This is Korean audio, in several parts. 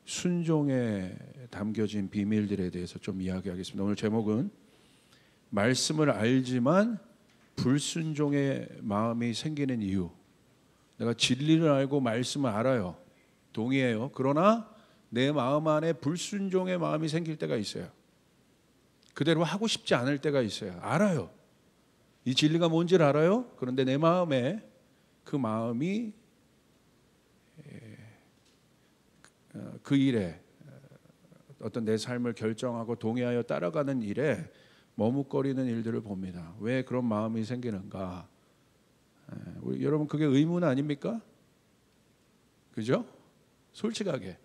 순종에 담겨진 비밀들에 대해서 좀 이야기하겠습니다. 오늘 제목은 말씀을 알지만 불순종의 마음이 생기는 이유. 내가 진리를 알고 말씀을 알아요. 동의해요. 그러나 내 마음 안에 불순종의 마음이 생길 때가 있어요. 그대로 하고 싶지 않을 때가 있어요. 알아요. 이 진리가 뭔지를 알아요. 그런데 내 마음에 그 마음이 그 일에 어떤 내 삶을 결정하고 동의하여 따라가는 일에 머뭇거리는 일들을 봅니다. 왜 그런 마음이 생기는가? 여러분 그게 의문 아닙니까? 그죠? 솔직하게.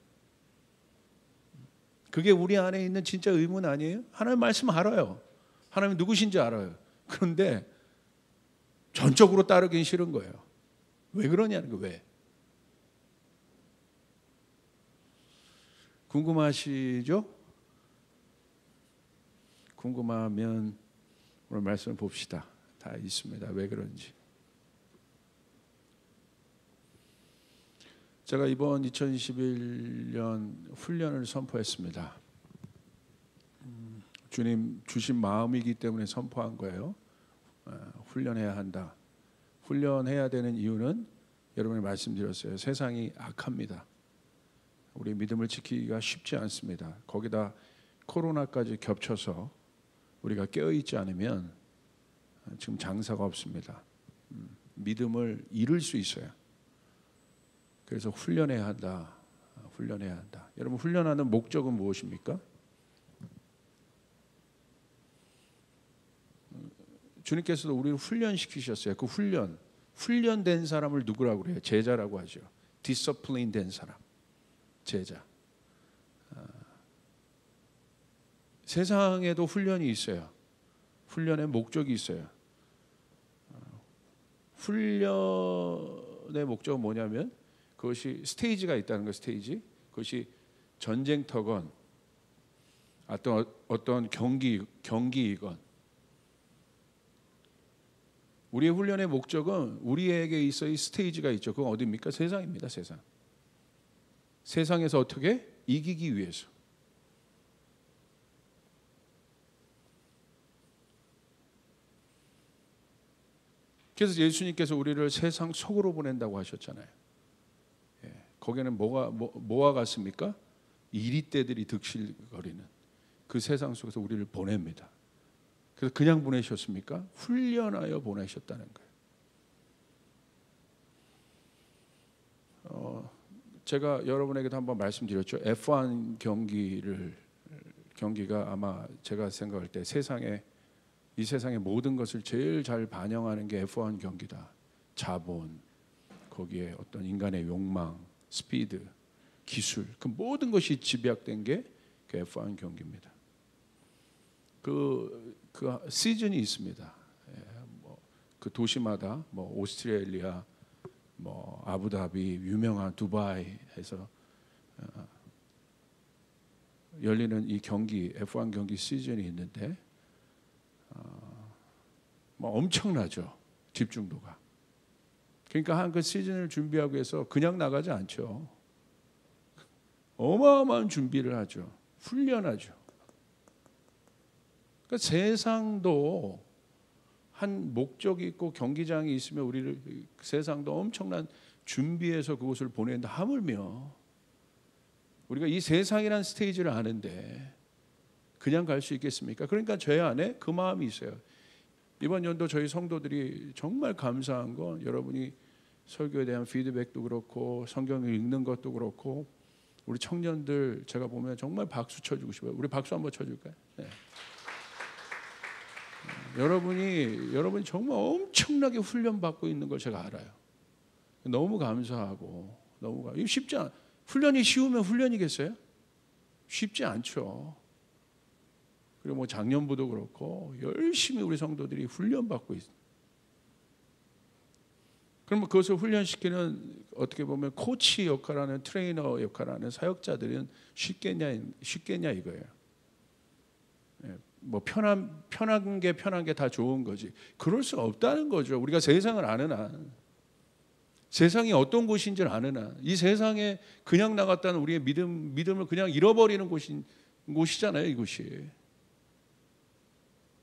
그게 우리 안에 있는 진짜 의문 아니에요? 하나님 말씀 알아요. 하나님 누구신지 알아요. 그런데 전적으로 따르긴 싫은 거예요. 왜 그러냐는 거예요. 왜? 궁금하시죠? 궁금하면 오늘 말씀을 봅시다. 다 있습니다. 왜 그런지. 제가 이번 2021년 훈련을 선포했습니다. 주님 주신 마음이기 때문에 선포한 거예요. 훈련해야 한다. 훈련해야 되는 이유는 여러분이 말씀드렸어요. 세상이 악합니다. 우리 믿음을 지키기가 쉽지 않습니다. 거기다 코로나까지 겹쳐서 우리가 깨어있지 않으면 지금 장사가 없습니다. 믿음을 잃을 수 있어요. 그래서 훈련해야 한다. 훈련해야 한다. 여러분 훈련하는 목적은 무엇입니까? 주님께서도 우리를 훈련시키셨어요. 그 훈련된 사람을 누구라고 그래요? 제자라고 하죠. 디서플린 된 사람. 제자. 세상에도 훈련이 있어요. 훈련의 목적이 있어요. 훈련의 목적은 뭐냐면 그것이 스테이지가 있다는 거. 스테이지. 그것이 전쟁터건 어떤 경기이건 우리의 훈련의 목적은 우리에게 있어의 스테이지가 있죠. 그건 어디입니까? 세상입니다. 세상. 세상에서 어떻게 이기기 위해서. 그래서 예수님께서 우리를 세상 속으로 보낸다고 하셨잖아요. 거기는 뭐와 같습니까? 이리떼들이 득실거리는 그 세상 속에서 우리를 보냅니다. 그래서 그냥 보내셨습니까? 훈련하여 보내셨다는 거예요. 제가 여러분에게도 한번 말씀드렸죠. F1 경기가 아마 제가 생각할 때 이 세상의 모든 것을 제일 잘 반영하는 게 F1 경기다. 자본, 거기에 어떤 인간의 욕망, 스피드, 기술, 그 모든 것이 집약된 게 그 F1 경기입니다. 그 시즌이 있습니다. 그 도시마다 오스트레일리아, 아부다비, 유명한 두바이에서 열리는 이 경기, F1 경기 시즌이 있는데 엄청나죠. 집중도가. 그러니까 한 그 시즌을 준비하기 위해서 그냥 나가지 않죠. 어마어마한 준비를 하죠. 훈련하죠. 그러니까 세상도 한 목적이 있고 경기장이 있으면 세상도 엄청난 준비해서 그곳을 보내는데 하물며 우리가 이 세상이라는 스테이지를 아는데 그냥 갈 수 있겠습니까? 그러니까 제 안에 그 마음이 있어요. 이번 연도 저희 성도들이 정말 감사한 건 여러분이 설교에 대한 피드백도 그렇고 성경을 읽는 것도 그렇고 우리 청년들 제가 보면 정말 박수 쳐주고 싶어요. 우리 박수 한번 쳐줄까요? 네. 여러분이 정말 엄청나게 훈련받고 있는 걸 제가 알아요. 너무 감사하고 이거 쉽지 않아. 훈련이 쉬우면 훈련이겠어요? 쉽지 않죠. 그리고 작년부도 그렇고 열심히 우리 성도들이 훈련받고 있어요. 그러면 그것을 훈련시키는 어떻게 보면 코치 역할하는 트레이너 역할하는 사역자들은 쉽겠냐 이거예요. 편한 게 다 좋은 거지. 그럴 수 없다는 거죠. 우리가 세상을 아는 한 세상이 어떤 곳인지를 아는 한, 이 세상에 그냥 나갔다는 우리의 믿음을 그냥 잃어버리는 곳이잖아요, 이곳이.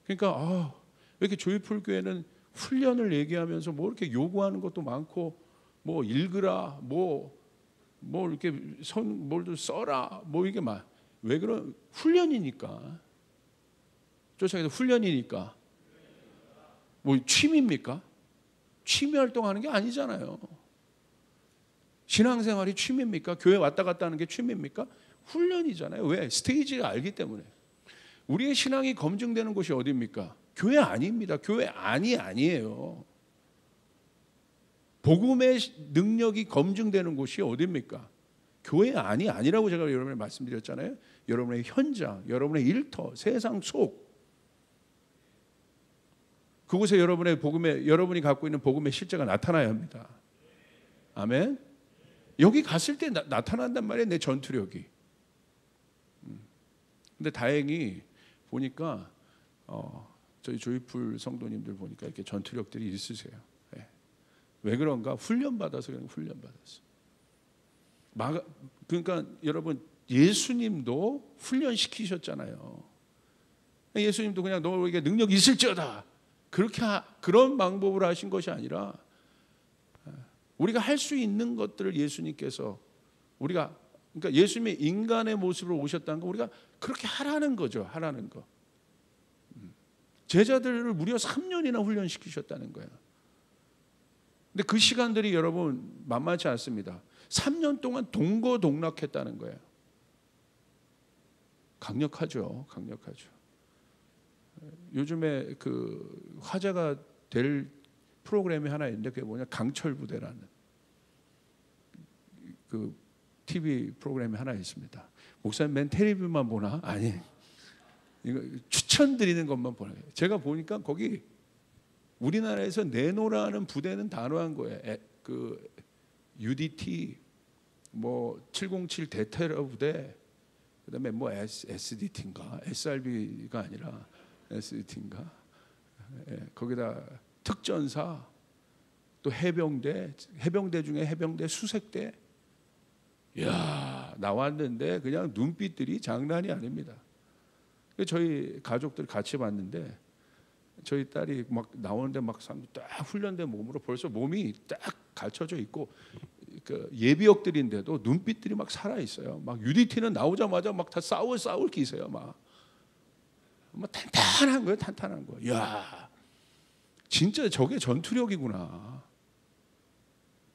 그러니까 왜 이렇게 조이풀 교회는 훈련을 얘기하면서 뭐 이렇게 요구하는 것도 많고, 뭐 읽으라, 뭐 이렇게 뭘 써라, 뭐 이게 왜 그런 훈련이니까. 쫓아가서 훈련이니까. 뭐 취미입니까? 취미 활동하는 게 아니잖아요. 신앙생활이 취미입니까? 교회 왔다 갔다 하는 게 취미입니까? 훈련이잖아요. 왜? 스테이지를 알기 때문에. 우리의 신앙이 검증되는 곳이 어디입니까? 교회 아닙니다. 교회 아니에요. 복음의 능력이 검증되는 곳이 어디입니까? 교회 아니라고 제가 여러분에게 말씀드렸잖아요. 여러분의 현장, 여러분의 일터, 세상 속, 그곳에 여러분이 갖고 있는 복음의 실제가 나타나야 합니다. 아멘. 여기 갔을 때 나타난단 말이에요, 내 전투력이. 근데 다행히 보니까 저희 조이풀 성도님들 보니까 이렇게 전투력들이 있으세요. 네. 왜 그런가? 훈련받아서 그냥 훈련받았어. 그러니까 여러분, 예수님도 훈련시키셨잖아요. 예수님도 그냥 너에게 능력이 있을지어다, 그런 방법으로 하신 것이 아니라, 우리가 할 수 있는 것들을 예수님께서 그러니까 예수님의 인간의 모습으로 오셨다는 거, 우리가 그렇게 하라는 거죠. 하라는 거. 제자들을 무려 3년이나 훈련시키셨다는 거예요. 근데 그 시간들이 여러분 만만치 않습니다. 3년 동안 동거동락했다는 거예요. 강력하죠. 요즘에 그 화제가 될 프로그램이 하나 있는데, 그게 뭐냐, 강철부대라는 그 TV 프로그램이 하나 있습니다. 목사님 맨 텔레비만 보나? 아니, 이거 추천드리는 것만 보나. 제가 보니까 거기 우리나라에서 내노라는 부대는 단호한 거예요. 그 UDT, 뭐 707 대테러 부대, 그다음에 뭐 SDT인가, SRB가 아니라 SDT인가, 거기다 특전사, 또 해병대 중에 해병대 수색대. 이야, 나왔는데 그냥 눈빛들이 장난이 아닙니다. 저희 가족들 같이 봤는데, 저희 딸이 막 나오는데 막 딱 훈련된 몸으로 벌써 몸이 딱 갖춰져 있고, 그 예비역들인데도 눈빛들이 막 살아 있어요. 막 UDT는 나오자마자 막 다 싸울 기세요. 막 탄탄한 거예요. 이야, 진짜 저게 전투력이구나.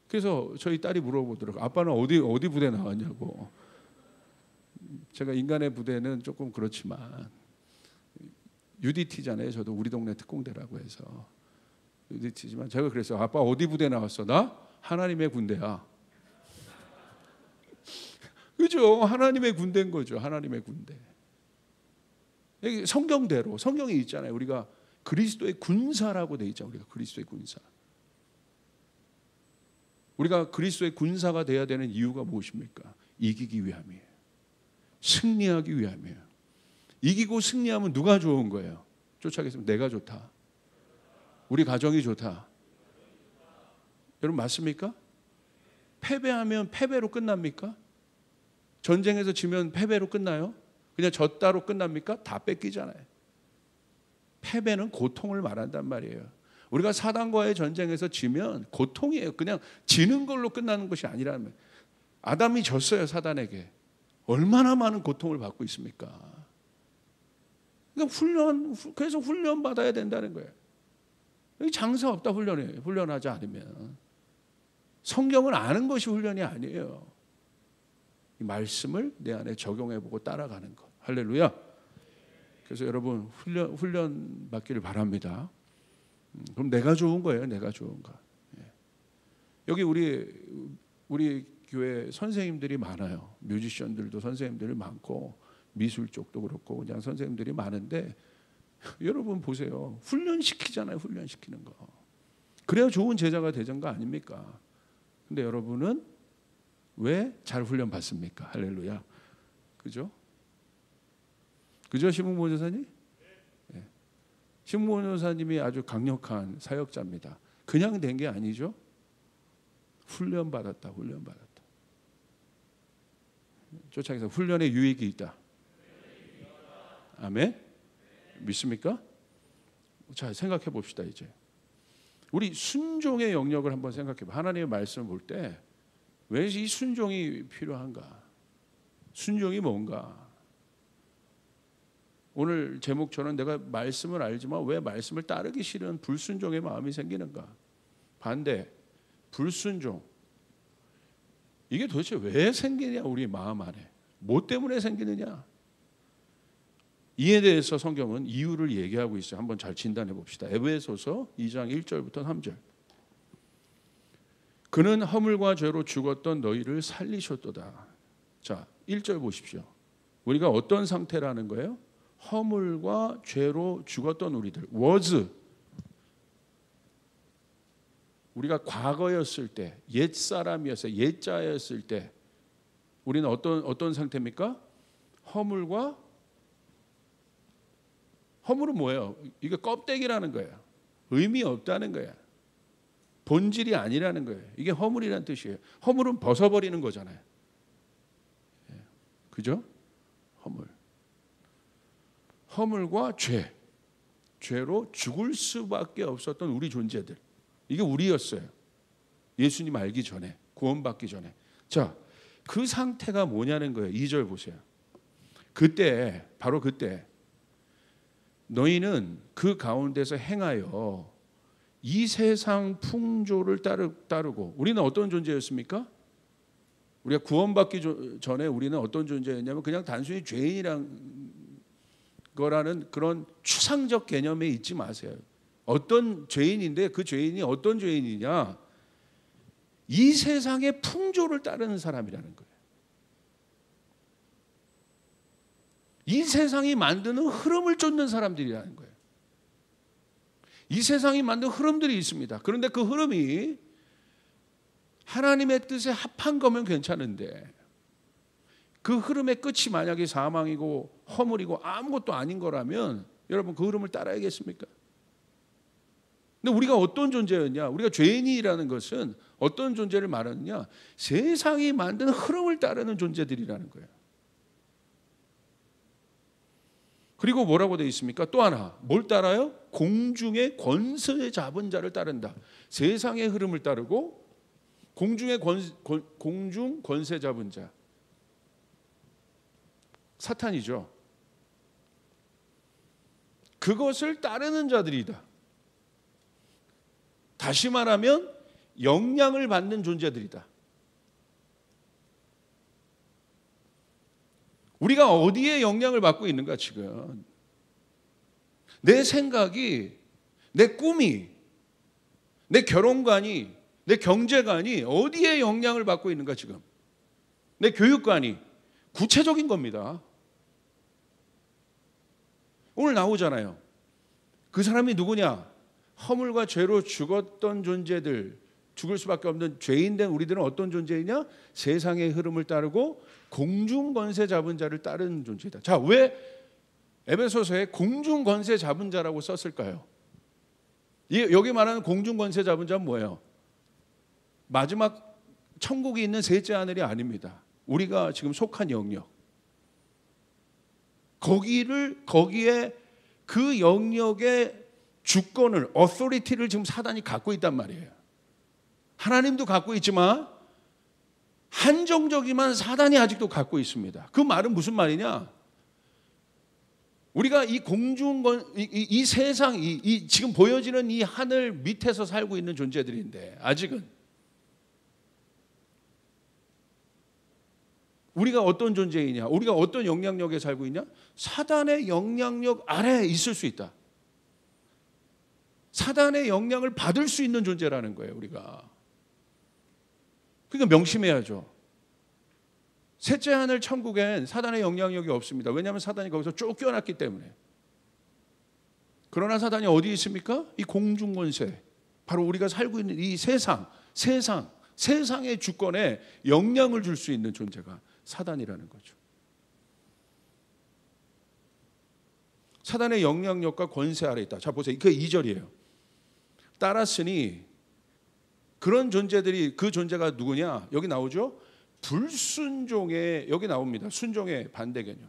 그래서 저희 딸이 물어보더라고요. 아빠는 어디 부대 나왔냐고. 제가 인간의 부대는 조금 그렇지만 UDT잖아요. 저도 우리 동네 특공대라고 해서 UDT지만, 제가 그랬어요. 아빠 어디 부대 나왔어? 나 하나님의 군대야. 그죠? 하나님의 군대인 거죠. 하나님의 군대. 성경대로, 성경에 있잖아요. 우리가 그리스도의 군사라고 돼 있잖아요. 우리가 그리스도의 군사. 우리가 그리스도의 군사가 돼야 되는 이유가 무엇입니까? 이기기 위함이에요. 승리하기 위함이에요. 이기고 승리하면 누가 좋은 거예요? 쫓아가겠으면 내가 좋다. 우리 가정이 좋다. 여러분 맞습니까? 패배하면 패배로 끝납니까? 전쟁에서 지면 패배로 끝나요? 그냥 졌다로 끝납니까? 다 뺏기잖아요. 패배는 고통을 말한단 말이에요. 우리가 사단과의 전쟁에서 지면 고통이에요. 그냥 지는 걸로 끝나는 것이 아니라면, 아담이 졌어요, 사단에게. 얼마나 많은 고통을 받고 있습니까? 그러니까 그래서 훈련 받아야 된다는 거예요. 여기 장사 없다, 훈련하지 않으면. 성경을 아는 것이 훈련이 아니에요. 이 말씀을 내 안에 적용해보고 따라가는 것. 할렐루야. 그래서 여러분 훈련 받기를 바랍니다. 그럼 내가 좋은 거예요. 내가 좋은 거. 여기 우리 교회 선생님들이 많아요. 뮤지션들도 선생님들이 많고, 미술 쪽도 그렇고 그냥 선생님들이 많은데, 여러분 보세요. 훈련시키잖아요. 훈련시키는 거. 그래야 좋은 제자가 되는 거 아닙니까? 근데 여러분은 왜 잘 훈련 받습니까? 할렐루야. 그죠? 신문보 전사님? 네. 신문보 전사님이 아주 강력한 사역자입니다. 그냥 된 게 아니죠. 훈련받았다. 쫓아가서 훈련의 유익이 있다. 아멘? 믿습니까? 자, 생각해 봅시다. 이제 우리 순종의 영역을 한번 생각해 봐. 하나님의 말씀을 볼 때 왜 이 순종이 필요한가? 순종이 뭔가? 오늘 제목처럼 내가 말씀을 알지만 왜 말씀을 따르기 싫은 불순종의 마음이 생기는가? 반대, 불순종. 이게 도대체 왜 생기냐? 우리 마음 안에. 뭐 때문에 생기느냐? 이에 대해서 성경은 이유를 얘기하고 있어요. 한번 잘 진단해 봅시다. 에베소서 2장 1절부터 3절. 그는 허물과 죄로 죽었던 너희를 살리셨도다. 자, 1절 보십시오. 우리가 어떤 상태라는 거예요? 허물과 죄로 죽었던 우리들. was. 우리가 과거였을 때, 옛 사람이었어요. 옛 자였을 때 우리는 어떤 상태입니까? 허물은 뭐예요? 이게 껍데기라는 거예요. 의미 없다는 거예요. 본질이 아니라는 거예요. 이게 허물이라는 뜻이에요. 허물은 벗어버리는 거잖아요. 그죠? 허물과 죄로 죽을 수밖에 없었던 우리 존재들. 이게 우리였어요. 예수님 알기 전에, 구원받기 전에. 자, 그 상태가 뭐냐는 거예요. 2절 보세요. 그때, 바로 그때 너희는 그 가운데서 행하여 이 세상 풍조를 따르고. 우리는 어떤 존재였습니까? 우리가 구원받기 전에 우리는 어떤 존재였냐면 그냥 단순히 죄인이란 거라는 그런 추상적 개념에 있지 마세요. 어떤 죄인인데 그 죄인이 어떤 죄인이냐? 이 세상의 풍조를 따르는 사람이라는 거예요. 이 세상이 만드는 흐름을 쫓는 사람들이라는 거예요. 이 세상이 만든 흐름들이 있습니다. 그런데 그 흐름이 하나님의 뜻에 합한 거면 괜찮은데 그 흐름의 끝이 만약에 사망이고 허물이고 아무것도 아닌 거라면 여러분 그 흐름을 따라야겠습니까? 근데 우리가 어떤 존재였냐? 우리가 죄인이라는 것은 어떤 존재를 말하느냐? 세상이 만든 흐름을 따르는 존재들이라는 거예요. 그리고 뭐라고 되어 있습니까? 또 하나 뭘 따라요? 공중의 권세 잡은 자를 따른다. 세상의 흐름을 따르고 공중 권세 잡은 자. 사탄이죠. 그것을 따르는 자들이다. 다시 말하면 영향을 받는 존재들이다. 우리가 어디에 영향을 받고 있는가 지금? 내 생각이, 내 꿈이, 내 결혼관이, 내 경제관이 어디에 영향을 받고 있는가 지금? 내 교육관이 구체적인 겁니다. 오늘 나오잖아요. 그 사람이 누구냐? 허물과 죄로 죽었던 존재들, 죽을 수밖에 없는 죄인된 우리들은 어떤 존재이냐? 세상의 흐름을 따르고 공중 권세 잡은 자를 따르는 존재다. 자, 왜 에베소서에 공중 권세 잡은 자라고 썼을까요? 여기 말하는 공중 권세 잡은 자는 뭐예요? 마지막 천국에 있는 셋째 하늘이 아닙니다. 우리가 지금 속한 영역. 거기에 그 영역의 주권을, authority를 지금 사단이 갖고 있단 말이에요. 하나님도 갖고 있지만 한정적이지만 사단이 아직도 갖고 있습니다. 그 말은 무슨 말이냐? 우리가 이 이 세상, 지금 보여지는 이 하늘 밑에서 살고 있는 존재들인데 아직은 우리가 어떤 존재이냐? 우리가 어떤 영향력에 살고 있냐? 사단의 영향력 아래에 있을 수 있다. 사단의 영향을 받을 수 있는 존재라는 거예요, 우리가. 그러니까 명심해야죠. 셋째 하늘 천국엔 사단의 영향력이 없습니다. 왜냐하면 사단이 거기서 쫓겨났기 때문에. 그러나 사단이 어디 있습니까? 이 공중권세. 바로 우리가 살고 있는 이 세상의 주권에 영향을 줄 수 있는 존재가 사단이라는 거죠. 사단의 영향력과 권세 아래 있다. 자, 보세요. 그 2절이에요. 따랐으니 그런 존재들이, 그 존재가 누구냐? 여기 나오죠. 불순종의, 여기 나옵니다. 순종의 반대 개념.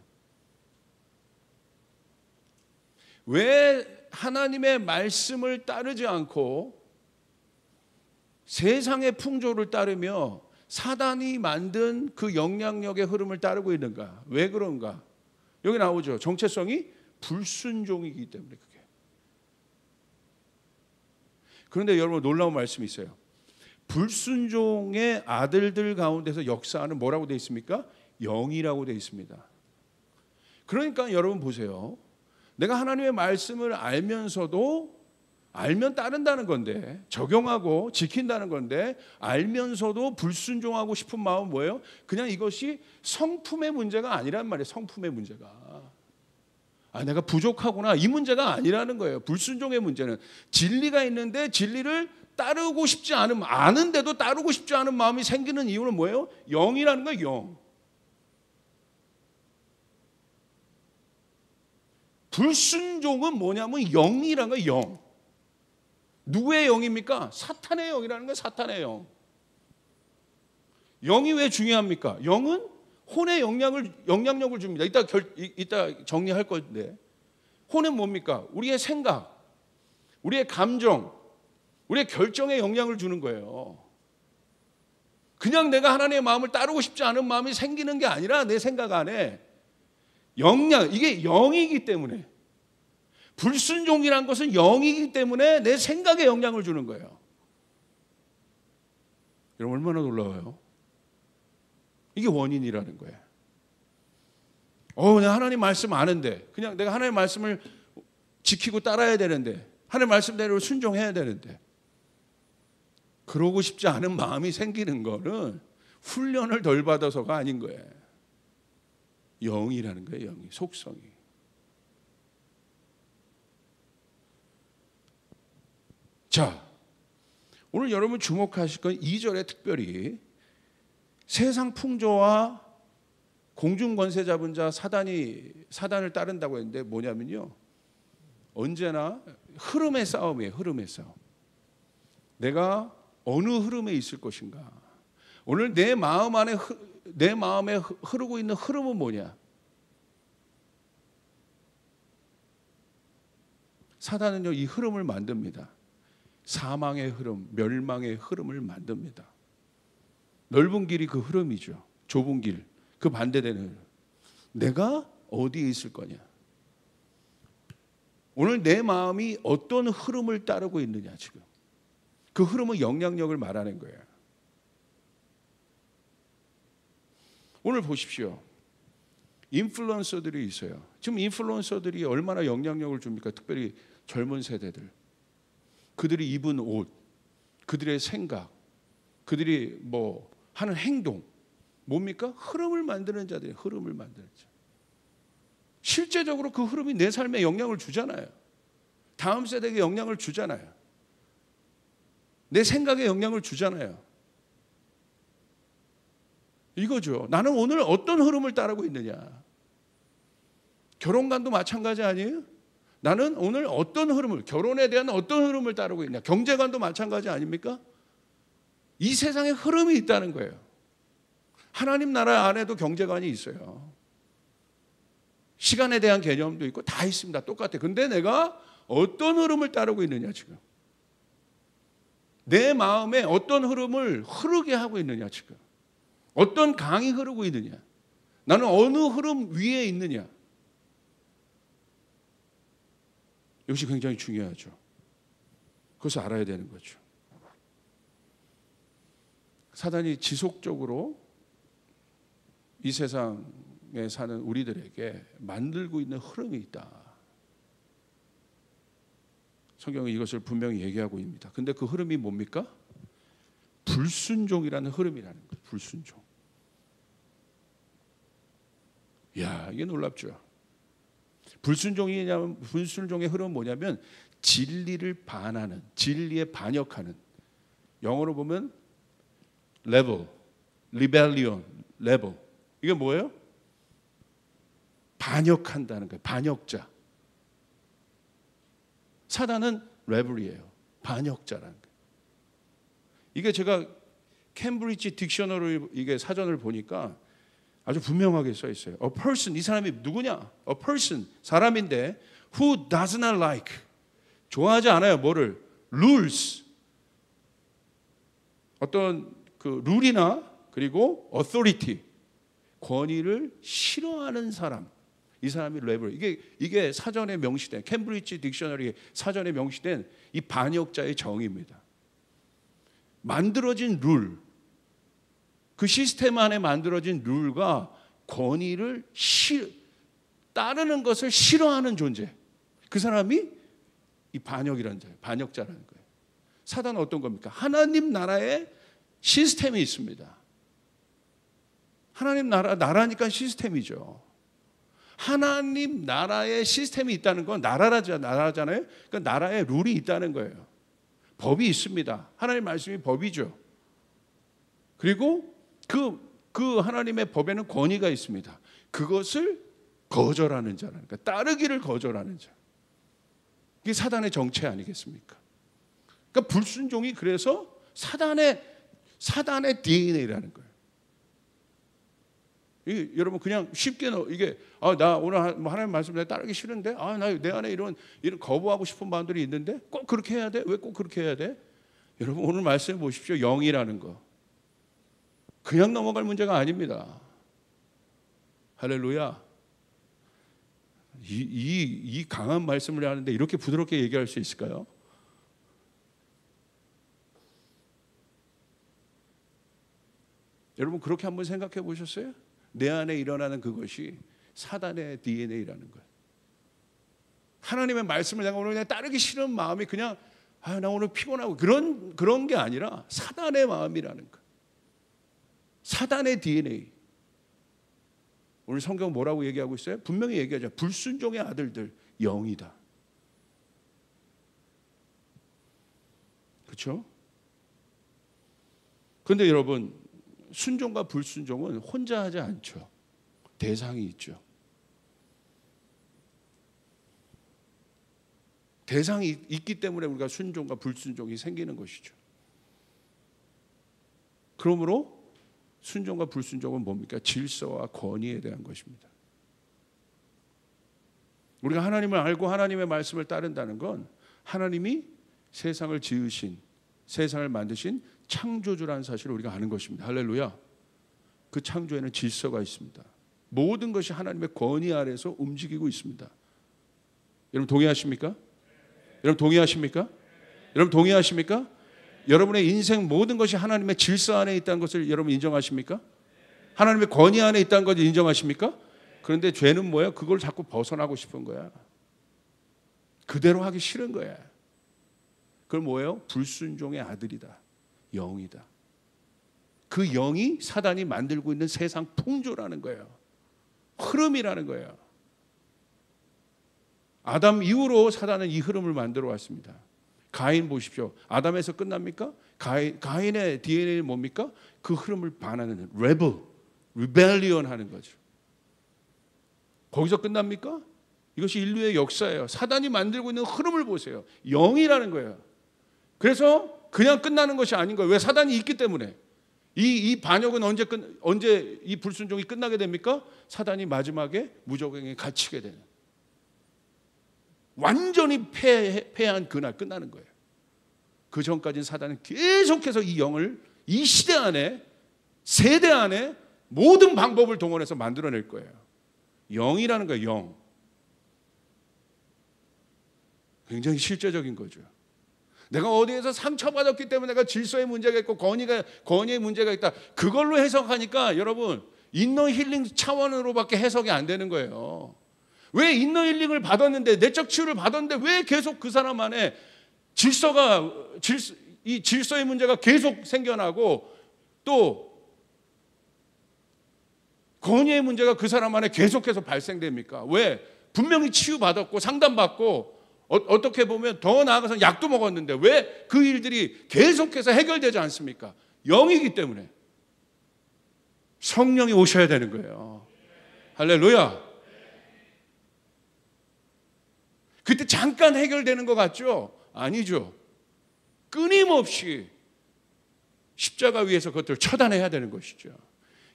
왜 하나님의 말씀을 따르지 않고 세상의 풍조를 따르며 사단이 만든 그 영향력의 흐름을 따르고 있는가? 왜 그런가? 여기 나오죠. 정체성이 불순종이기 때문에 그게. 그런데 여러분, 놀라운 말씀이 있어요. 불순종의 아들들 가운데서 역사하는 뭐라고 되어 있습니까? 영이라고 되어 있습니다. 그러니까 여러분 보세요. 내가 하나님의 말씀을 알면서도, 알면 따른다는 건데, 적용하고 지킨다는 건데, 알면서도 불순종하고 싶은 마음은 뭐예요? 그냥 이것이 성품의 문제가 아니란 말이에요. 성품의 문제가. 내가 부족하구나, 이 문제가 아니라는 거예요. 불순종의 문제는 진리가 있는데 진리를 따르고 싶지 않은, 아는데도 따르고 싶지 않은 마음이 생기는 이유는 뭐예요? 영이라는 거예요. 영. 불순종은 뭐냐면 영이라는 거예요. 영. 누구의 영입니까? 사탄의 영이라는 거예요. 사탄의 영. 영이 왜 중요합니까? 영은 혼의 영향력을 줍니다. 이따 정리할 건데, 혼은 뭡니까? 우리의 생각, 우리의 감정, 우리의 결정에 영향을 주는 거예요. 그냥 내가 하나님의 마음을 따르고 싶지 않은 마음이 생기는 게 아니라 내 생각 안에 영향, 이게 영이기 때문에, 불순종이라는 것은 영이기 때문에 내 생각에 영향을 주는 거예요. 여러분, 얼마나 놀라워요? 이게 원인이라는 거예요. 내가 하나님 말씀 아는데, 그냥 내가 하나님 말씀을 지키고 따라야 되는데, 하나님 말씀대로 순종해야 되는데, 그러고 싶지 않은 마음이 생기는 거는 훈련을 덜 받아서가 아닌 거예요. 영이라는 거예요. 영이, 속성이. 자, 오늘 여러분 주목하실 건 2절에 특별히 세상 풍조와 공중 권세 잡은 자 사단을 따른다고 했는데 뭐냐면요, 언제나 흐름의 싸움이에요. 흐름의 싸움. 내가 어느 흐름에 있을 것인가. 오늘 내 마음에 흐르고 있는 흐름은 뭐냐? 사단은요, 이 흐름을 만듭니다. 사망의 흐름, 멸망의 흐름을 만듭니다. 넓은 길이 그 흐름이죠. 좁은 길, 그 반대되는 흐름. 내가 어디에 있을 거냐? 오늘 내 마음이 어떤 흐름을 따르고 있느냐, 지금. 그 흐름은 영향력을 말하는 거예요. 오늘 보십시오. 인플루언서들이 있어요. 지금 인플루언서들이 얼마나 영향력을 줍니까? 특별히 젊은 세대들. 그들이 입은 옷, 그들의 생각, 그들이 뭐 하는 행동, 뭡니까? 흐름을 만드는 자들이, 흐름을 만드는 자. 실제적으로 그 흐름이 내 삶에 영향을 주잖아요. 다음 세대에게 영향을 주잖아요. 내 생각에 영향을 주잖아요. 이거죠. 나는 오늘 어떤 흐름을 따르고 있느냐. 결혼관도 마찬가지 아니에요? 나는 오늘 어떤 흐름을, 결혼에 대한 어떤 흐름을 따르고 있냐. 경제관도 마찬가지 아닙니까? 이 세상에 흐름이 있다는 거예요. 하나님 나라 안에도 경제관이 있어요. 시간에 대한 개념도 있고 다 있습니다. 똑같아요. 근데 내가 어떤 흐름을 따르고 있느냐, 지금. 내 마음에 어떤 흐름을 흐르게 하고 있느냐, 지금. 어떤 강이 흐르고 있느냐. 나는 어느 흐름 위에 있느냐. 이것이 굉장히 중요하죠. 그것을 알아야 되는 거죠. 사단이 지속적으로 이 세상에 사는 우리들에게 만들고 있는 흐름이 있다. 성경은 이것을 분명히 얘기하고 있습니다. 근데 그 흐름이 뭡니까? 불순종이라는 흐름이라는 거예요. 불순종. 이야, 이게 놀랍죠. 불순종의 흐름은 뭐냐면 진리를 반하는, 진리에 반역하는. 영어로 보면 rebellion. 이게 뭐예요? 반역한다는 거예요. 반역자. 사단은 rebel이에요. 반역자라는 거예요. 이게 제가 캠브리지 딕셔너리 이게 사전을 보니까 아주 분명하게 써 있어요. A person, 이 사람이 누구냐? A person, 사람인데 who does not like, 좋아하지 않아요. 뭐를? rules, 어떤 그 룰이나 그리고 authority, 권위를 싫어하는 사람. 이 사람이 레벨. 이게 사전에 명시된, 캠브리지 딕셔너리 사전에 명시된 이 반역자의 정의입니다. 만들어진 룰, 그 시스템 안에 만들어진 룰과 권위를 따르는 것을 싫어하는 존재. 그 사람이 이 반역이라는 자예요. 반역자라는 거예요. 사단은 어떤 겁니까? 하나님 나라에 시스템이 있습니다. 하나님 나라니까 시스템이죠. 하나님 나라에 시스템이 있다는 건 나라잖아요. 그러니까 나라에 룰이 있다는 거예요. 법이 있습니다. 하나님 말씀이 법이죠. 그리고 그 하나님의 법에는 권위가 있습니다. 그것을 거절하는 자라는 거예요. 따르기를 거절하는 자. 이게 사단의 정체 아니겠습니까? 그러니까 불순종이 그래서 사단의 DNA라는 거예요. 여러분 그냥 쉽게 이게 나 오늘 하나님 말씀 내가 따르기 싫은데 나 내 안에 이런 거부하고 싶은 마음들이 있는데 꼭 그렇게 해야 돼? 왜 꼭 그렇게 해야 돼? 여러분 오늘 말씀해 보십시오. 영이라는 거 그냥 넘어갈 문제가 아닙니다. 할렐루야. 이 강한 말씀을 하는데 이렇게 부드럽게 얘기할 수 있을까요? 여러분 그렇게 한번 생각해 보셨어요? 내 안에 일어나는 그것이 사단의 DNA라는 거예요. 하나님의 말씀을 내가 오늘 그냥 따르기 싫은 마음이 그냥 나 오늘 피곤하고 그런 게 아니라 사단의 마음이라는 거예요. 사단의 DNA. 오늘 성경 뭐라고 얘기하고 있어요? 분명히 얘기하죠. 불순종의 아들들 영이다. 그렇죠? 그런데 여러분 순종과 불순종은 혼자 하지 않죠. 대상이 있죠. 대상이 있기 때문에 우리가 순종과 불순종이 생기는 것이죠. 그러므로 순종과 불순종은 뭡니까? 질서와 권위에 대한 것입니다. 우리가 하나님을 알고 하나님의 말씀을 따른다는 건 하나님이 세상을 지으신, 세상을 만드신 창조주라는 사실을 우리가 아는 것입니다. 할렐루야. 그 창조에는 질서가 있습니다. 모든 것이 하나님의 권위 아래에서 움직이고 있습니다. 여러분 동의하십니까? 여러분 동의하십니까? 여러분 동의하십니까? 여러분의 인생 모든 것이 하나님의 질서 안에 있다는 것을 여러분 인정하십니까? 하나님의 권위 안에 있다는 것을 인정하십니까? 그런데 죄는 뭐예요? 그걸 자꾸 벗어나고 싶은 거야. 그대로 하기 싫은 거야. 그건 뭐예요? 불순종의 아들이다. 영이다. 그 영이 사단이 만들고 있는 세상 풍조라는 거예요. 흐름이라는 거예요. 아담 이후로 사단은 이 흐름을 만들어 왔습니다. 가인 보십시오. 아담에서 끝납니까? 가인의 DNA는 뭡니까? 그 흐름을 반하는 rebellion 하는 거죠. 거기서 끝납니까? 이것이 인류의 역사예요. 사단이 만들고 있는 흐름을 보세요. 영이라는 거예요. 그래서 그냥 끝나는 것이 아닌 거예요. 왜? 사단이 있기 때문에. 이 반역은 언제 이 불순종이 끝나게 됩니까? 사단이 마지막에 무저갱에 갇히게 되는. 완전히 패한 그날 끝나는 거예요. 그 전까지는 사단은 계속해서 이 영을 이 시대 안에, 세대 안에 모든 방법을 동원해서 만들어낼 거예요. 영이라는 거예요. 영. 굉장히 실제적인 거죠. 내가 어디에서 상처받았기 때문에 내가 질서의 문제가 있고 권위의 문제가 있다. 그걸로 해석하니까 여러분 인너 힐링 차원으로밖에 해석이 안 되는 거예요. 왜 인너 힐링을 받았는데, 내적 치유를 받았는데 왜 계속 그 사람 안에 이 질서의 문제가 계속 생겨나고 또 권위의 문제가 그 사람 안에 계속해서 발생됩니까? 왜? 분명히 치유받았고 상담받고 어떻게 보면 더 나아가서 약도 먹었는데 왜 그 일들이 계속해서 해결되지 않습니까? 영이기 때문에. 성령이 오셔야 되는 거예요. 할렐루야. 그때 잠깐 해결되는 것 같죠? 아니죠. 끊임없이 십자가 위에서 그것들을 처단해야 되는 것이죠.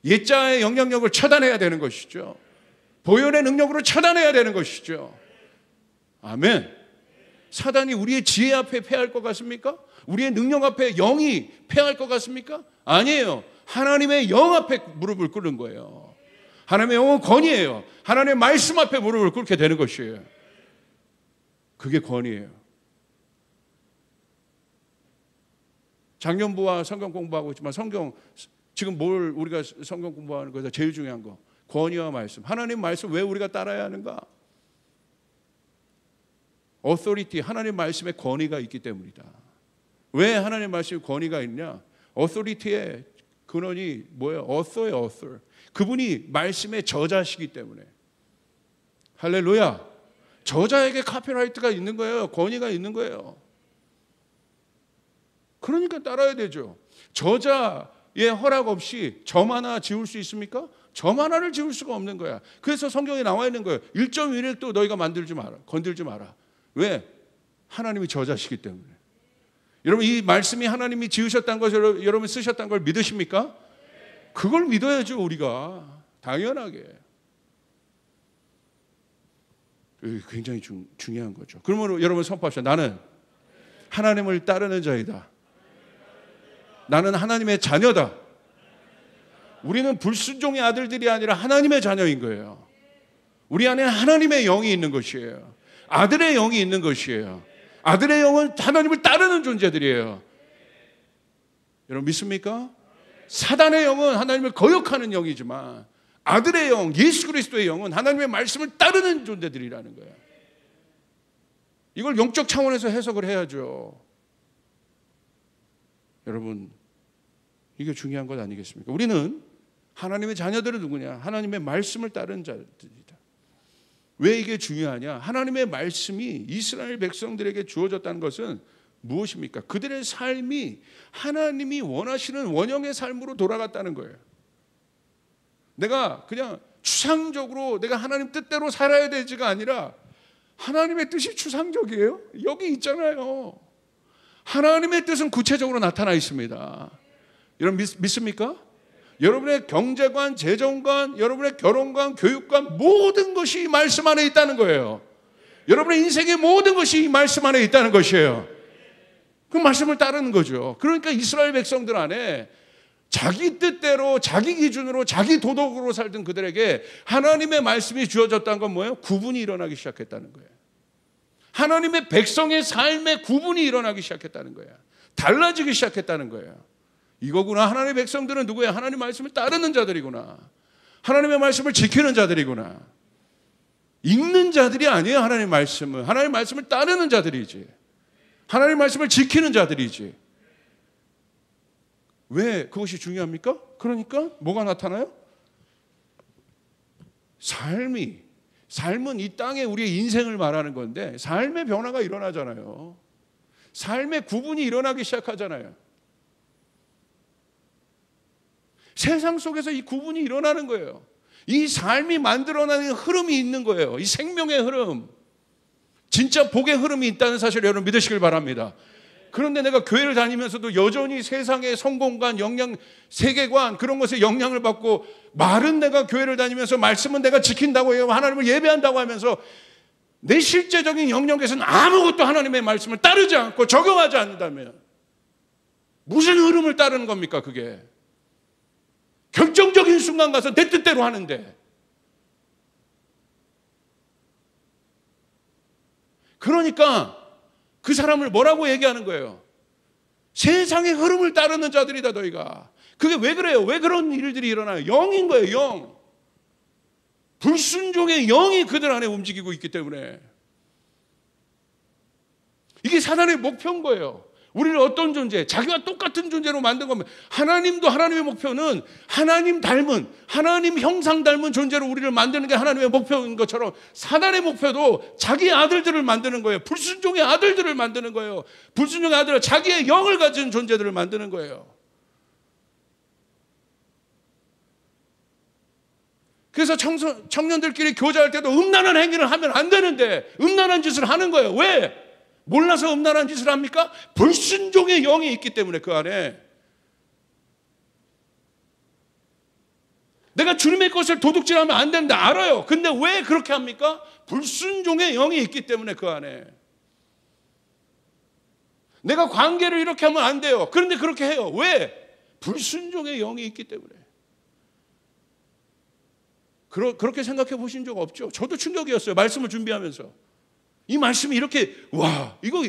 옛자의 영향력을 처단해야 되는 것이죠. 보혈의 능력으로 처단해야 되는 것이죠. 아멘. 사단이 우리의 지혜 앞에 패할 것 같습니까? 우리의 능력 앞에 영이 패할 것 같습니까? 아니에요. 하나님의 영 앞에 무릎을 꿇는 거예요. 하나님의 영은 권위예요. 하나님의 말씀 앞에 무릎을 꿇게 되는 것이에요. 그게 권위예요. 작년부와 성경 공부하고 있지만 지금 뭘 우리가 성경 공부하는 거에서 제일 중요한 거 권위와 말씀. 하나님 말씀 왜 우리가 따라야 하는가? authority, 하나님 말씀에 권위가 있기 때문이다. 왜 하나님 말씀에 권위가 있냐? authority의 근원이 뭐예요? author의 author. 그분이 말씀의 저자시기 때문에. 할렐루야. 저자에게 카피라이트가 있는 거예요. 권위가 있는 거예요. 그러니까 따라야 되죠. 저자의 허락 없이 점 하나 지울 수 있습니까? 점 하나를 지울 수가 없는 거야. 그래서 성경에 나와 있는 거예요. 1.1도 너희가 만들지 마라. 건들지 마라. 왜? 하나님이 저자시기 때문에. 여러분 이 말씀이 하나님이 지으셨다는 것을 여러분 쓰셨다는 걸 믿으십니까? 그걸 믿어야죠 우리가. 당연하게. 굉장히 중요한 거죠. 그러면 여러분 선포하시죠. 나는 하나님을 따르는 자이다. 나는 하나님의 자녀다. 우리는 불순종의 아들들이 아니라 하나님의 자녀인 거예요. 우리 안에 하나님의 영이 있는 것이에요. 아들의 영이 있는 것이에요. 아들의 영은 하나님을 따르는 존재들이에요. 여러분 믿습니까? 사단의 영은 하나님을 거역하는 영이지만 아들의 영, 예수 그리스도의 영은 하나님의 말씀을 따르는 존재들이라는 거예요. 이걸 영적 차원에서 해석을 해야죠. 여러분 이게 중요한 것 아니겠습니까? 우리는 하나님의 자녀들은 누구냐? 하나님의 말씀을 따르는 자들이다. 왜 이게 중요하냐? 하나님의 말씀이 이스라엘 백성들에게 주어졌다는 것은 무엇입니까? 그들의 삶이 하나님이 원하시는 원형의 삶으로 돌아갔다는 거예요. 내가 그냥 추상적으로 내가 하나님 뜻대로 살아야 되지가 아니라 하나님의 뜻이 추상적이에요? 여기 있잖아요. 하나님의 뜻은 구체적으로 나타나 있습니다. 여러분 믿습니까? 여러분의 경제관, 재정관, 여러분의 결혼관, 교육관 모든 것이 이 말씀 안에 있다는 거예요. 여러분의 인생의 모든 것이 이 말씀 안에 있다는 것이에요. 그 말씀을 따르는 거죠. 그러니까 이스라엘 백성들 안에 자기 뜻대로 자기 기준으로 자기 도덕으로 살던 그들에게 하나님의 말씀이 주어졌다는 건 뭐예요? 구분이 일어나기 시작했다는 거예요. 하나님의 백성의 삶에 구분이 일어나기 시작했다는 거예요. 달라지기 시작했다는 거예요. 이거구나. 하나님의 백성들은 누구예요? 하나님의 말씀을 따르는 자들이구나. 하나님의 말씀을 지키는 자들이구나. 읽는 자들이 아니에요. 하나님의 말씀은. 하나님의 말씀을 따르는 자들이지. 하나님의 말씀을 지키는 자들이지. 왜 그것이 중요합니까? 그러니까 뭐가 나타나요? 삶은 이 땅에 우리의 인생을 말하는 건데 삶의 변화가 일어나잖아요. 삶의 구분이 일어나기 시작하잖아요. 세상 속에서 이 구분이 일어나는 거예요. 이 삶이 만들어내는 흐름이 있는 거예요. 이 생명의 흐름. 진짜 복의 흐름이 있다는 사실을 여러분 믿으시길 바랍니다. 그런데 내가 교회를 다니면서도 여전히 세상의 성공관, 영향, 세계관 그런 것에 영향을 받고 말은 내가 교회를 다니면서 말씀은 내가 지킨다고 해요. 하나님을 예배한다고 하면서 내 실제적인 영역에서는 아무것도 하나님의 말씀을 따르지 않고 적용하지 않는다면 무슨 흐름을 따르는 겁니까 그게? 결정적인 순간 가서 내 뜻대로 하는데 그러니까 그 사람을 뭐라고 얘기하는 거예요? 세상의 흐름을 따르는 자들이다 너희가. 그게 왜 그래요? 왜 그런 일들이 일어나요? 영인 거예요. 영. 불순종의 영이 그들 안에 움직이고 있기 때문에 이게 사단의 목표인 거예요. 우리를 어떤 존재, 자기와 똑같은 존재로 만든 겁니다. 하나님도 하나님의 목표는 하나님 닮은, 하나님 형상 닮은 존재로 우리를 만드는 게 하나님의 목표인 것처럼 사단의 목표도 자기 아들들을 만드는 거예요. 불순종의 아들들을 만드는 거예요. 불순종의 아들을 자기의 영을 가진 존재들을 만드는 거예요. 그래서 청년들끼리 교제할 때도 음란한 행위를 하면 안 되는데 음란한 짓을 하는 거예요. 왜? 몰라서 음란한 짓을 합니까? 불순종의 영이 있기 때문에 그 안에. 내가 주님의 것을 도둑질하면 안 되는데 알아요. 근데 왜 그렇게 합니까? 불순종의 영이 있기 때문에 그 안에. 내가 관계를 이렇게 하면 안 돼요. 그런데 그렇게 해요. 왜? 불순종의 영이 있기 때문에. 그렇게 생각해 보신 적 없죠? 저도 충격이었어요. 말씀을 준비하면서. 이 말씀이 이렇게, 와, 이거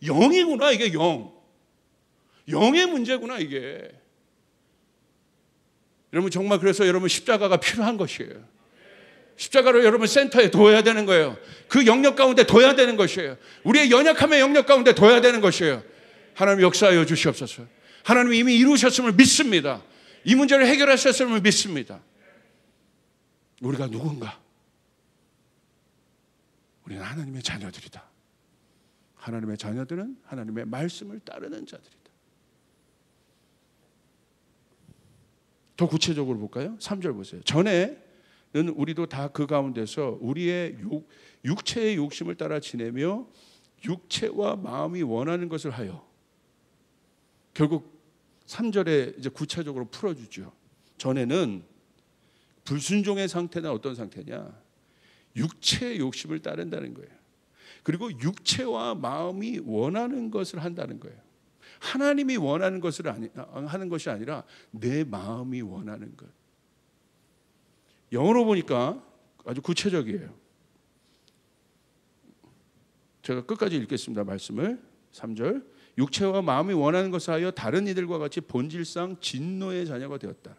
영이구나, 이게 영. 영의 문제구나, 이게. 여러분, 정말 그래서 여러분 십자가가 필요한 것이에요. 십자가를 여러분 센터에 둬야 되는 거예요. 그 영역 가운데 둬야 되는 것이에요. 우리의 연약함의 영역 가운데 둬야 되는 것이에요. 하나님 역사하여 주시옵소서. 하나님이 이미 이루셨음을 믿습니다. 이 문제를 해결하셨음을 믿습니다. 우리가 누군가? 우리는 하나님의 자녀들이다. 하나님의 자녀들은 하나님의 말씀을 따르는 자들이다. 더 구체적으로 볼까요? 3절 보세요. 전에는 우리도 다 그 가운데서 우리의 육체의 욕심을 따라 지내며 육체와 마음이 원하는 것을 하여, 결국 3절에 이제 구체적으로 풀어주죠. 전에는 불순종의 상태는 어떤 상태냐? 육체의 욕심을 따른다는 거예요. 그리고 육체와 마음이 원하는 것을 한다는 거예요. 하나님이 원하는 것을 하는 것이 아니라 내 마음이 원하는 것. 영어로 보니까 아주 구체적이에요. 제가 끝까지 읽겠습니다. 말씀을. 3절. 육체와 마음이 원하는 것을 하여 다른 이들과 같이 본질상 진노의 자녀가 되었다.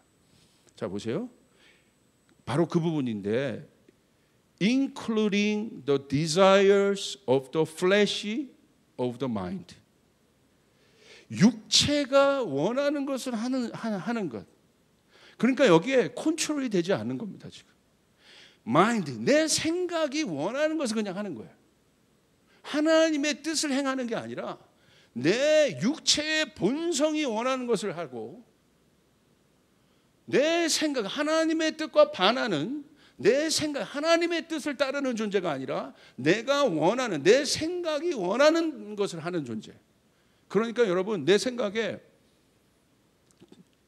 자, 보세요. 바로 그 부분인데, including the desires of the flesh of the mind. 육체가 원하는 것을 하는 것. 그러니까 여기에 컨트롤이 되지 않는 겁니다, 지금. 마인드, 내 생각이 원하는 것을 그냥 하는 거예요. 하나님의 뜻을 행하는 게 아니라 내 육체의 본성이 원하는 것을 하고, 내 생각, 하나님의 뜻과 반하는 내 생각, 하나님의 뜻을 따르는 존재가 아니라 내가 원하는, 내 생각이 원하는 것을 하는 존재. 그러니까 여러분, 내 생각에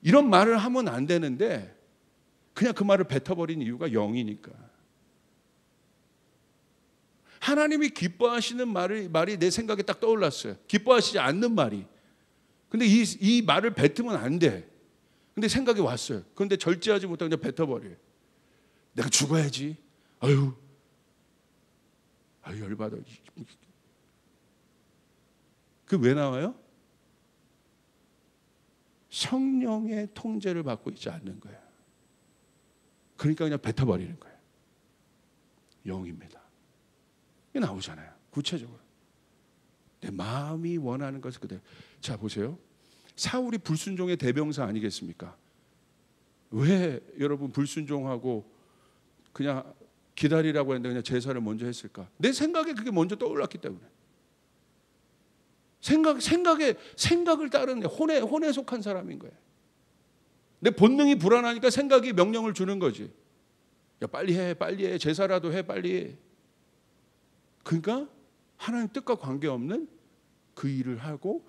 이런 말을 하면 안 되는데 그냥 그 말을 뱉어버린 이유가 영이니까. 하나님이 기뻐하시는 말이 내 생각에 딱 떠올랐어요. 기뻐하시지 않는 말이. 근데 이 말을 뱉으면 안 돼. 근데 생각이 왔어요. 그런데 절제하지 못하고 그냥 뱉어버려요. 내가 죽어야지. 아유 열받아. 그 왜 나와요? 성령의 통제를 받고 있지 않는 거예요. 그러니까 그냥 뱉어버리는 거예요. 영입니다. 이게 나오잖아요. 구체적으로. 내 마음이 원하는 것을 그대로. 자, 보세요. 사울이 불순종의 대명사 아니겠습니까? 왜 여러분 불순종하고 그냥 기다리라고 했는데 그냥 제사를 먼저 했을까? 내 생각에 그게 먼저 떠올랐기 때문에. 생각을 따르는 혼에 속한 사람인 거예요. 내 본능이 불안하니까 생각이 명령을 주는 거지. 야, 빨리 해, 제사라도 해, 빨리. 그러니까 하나님 뜻과 관계없는 그 일을 하고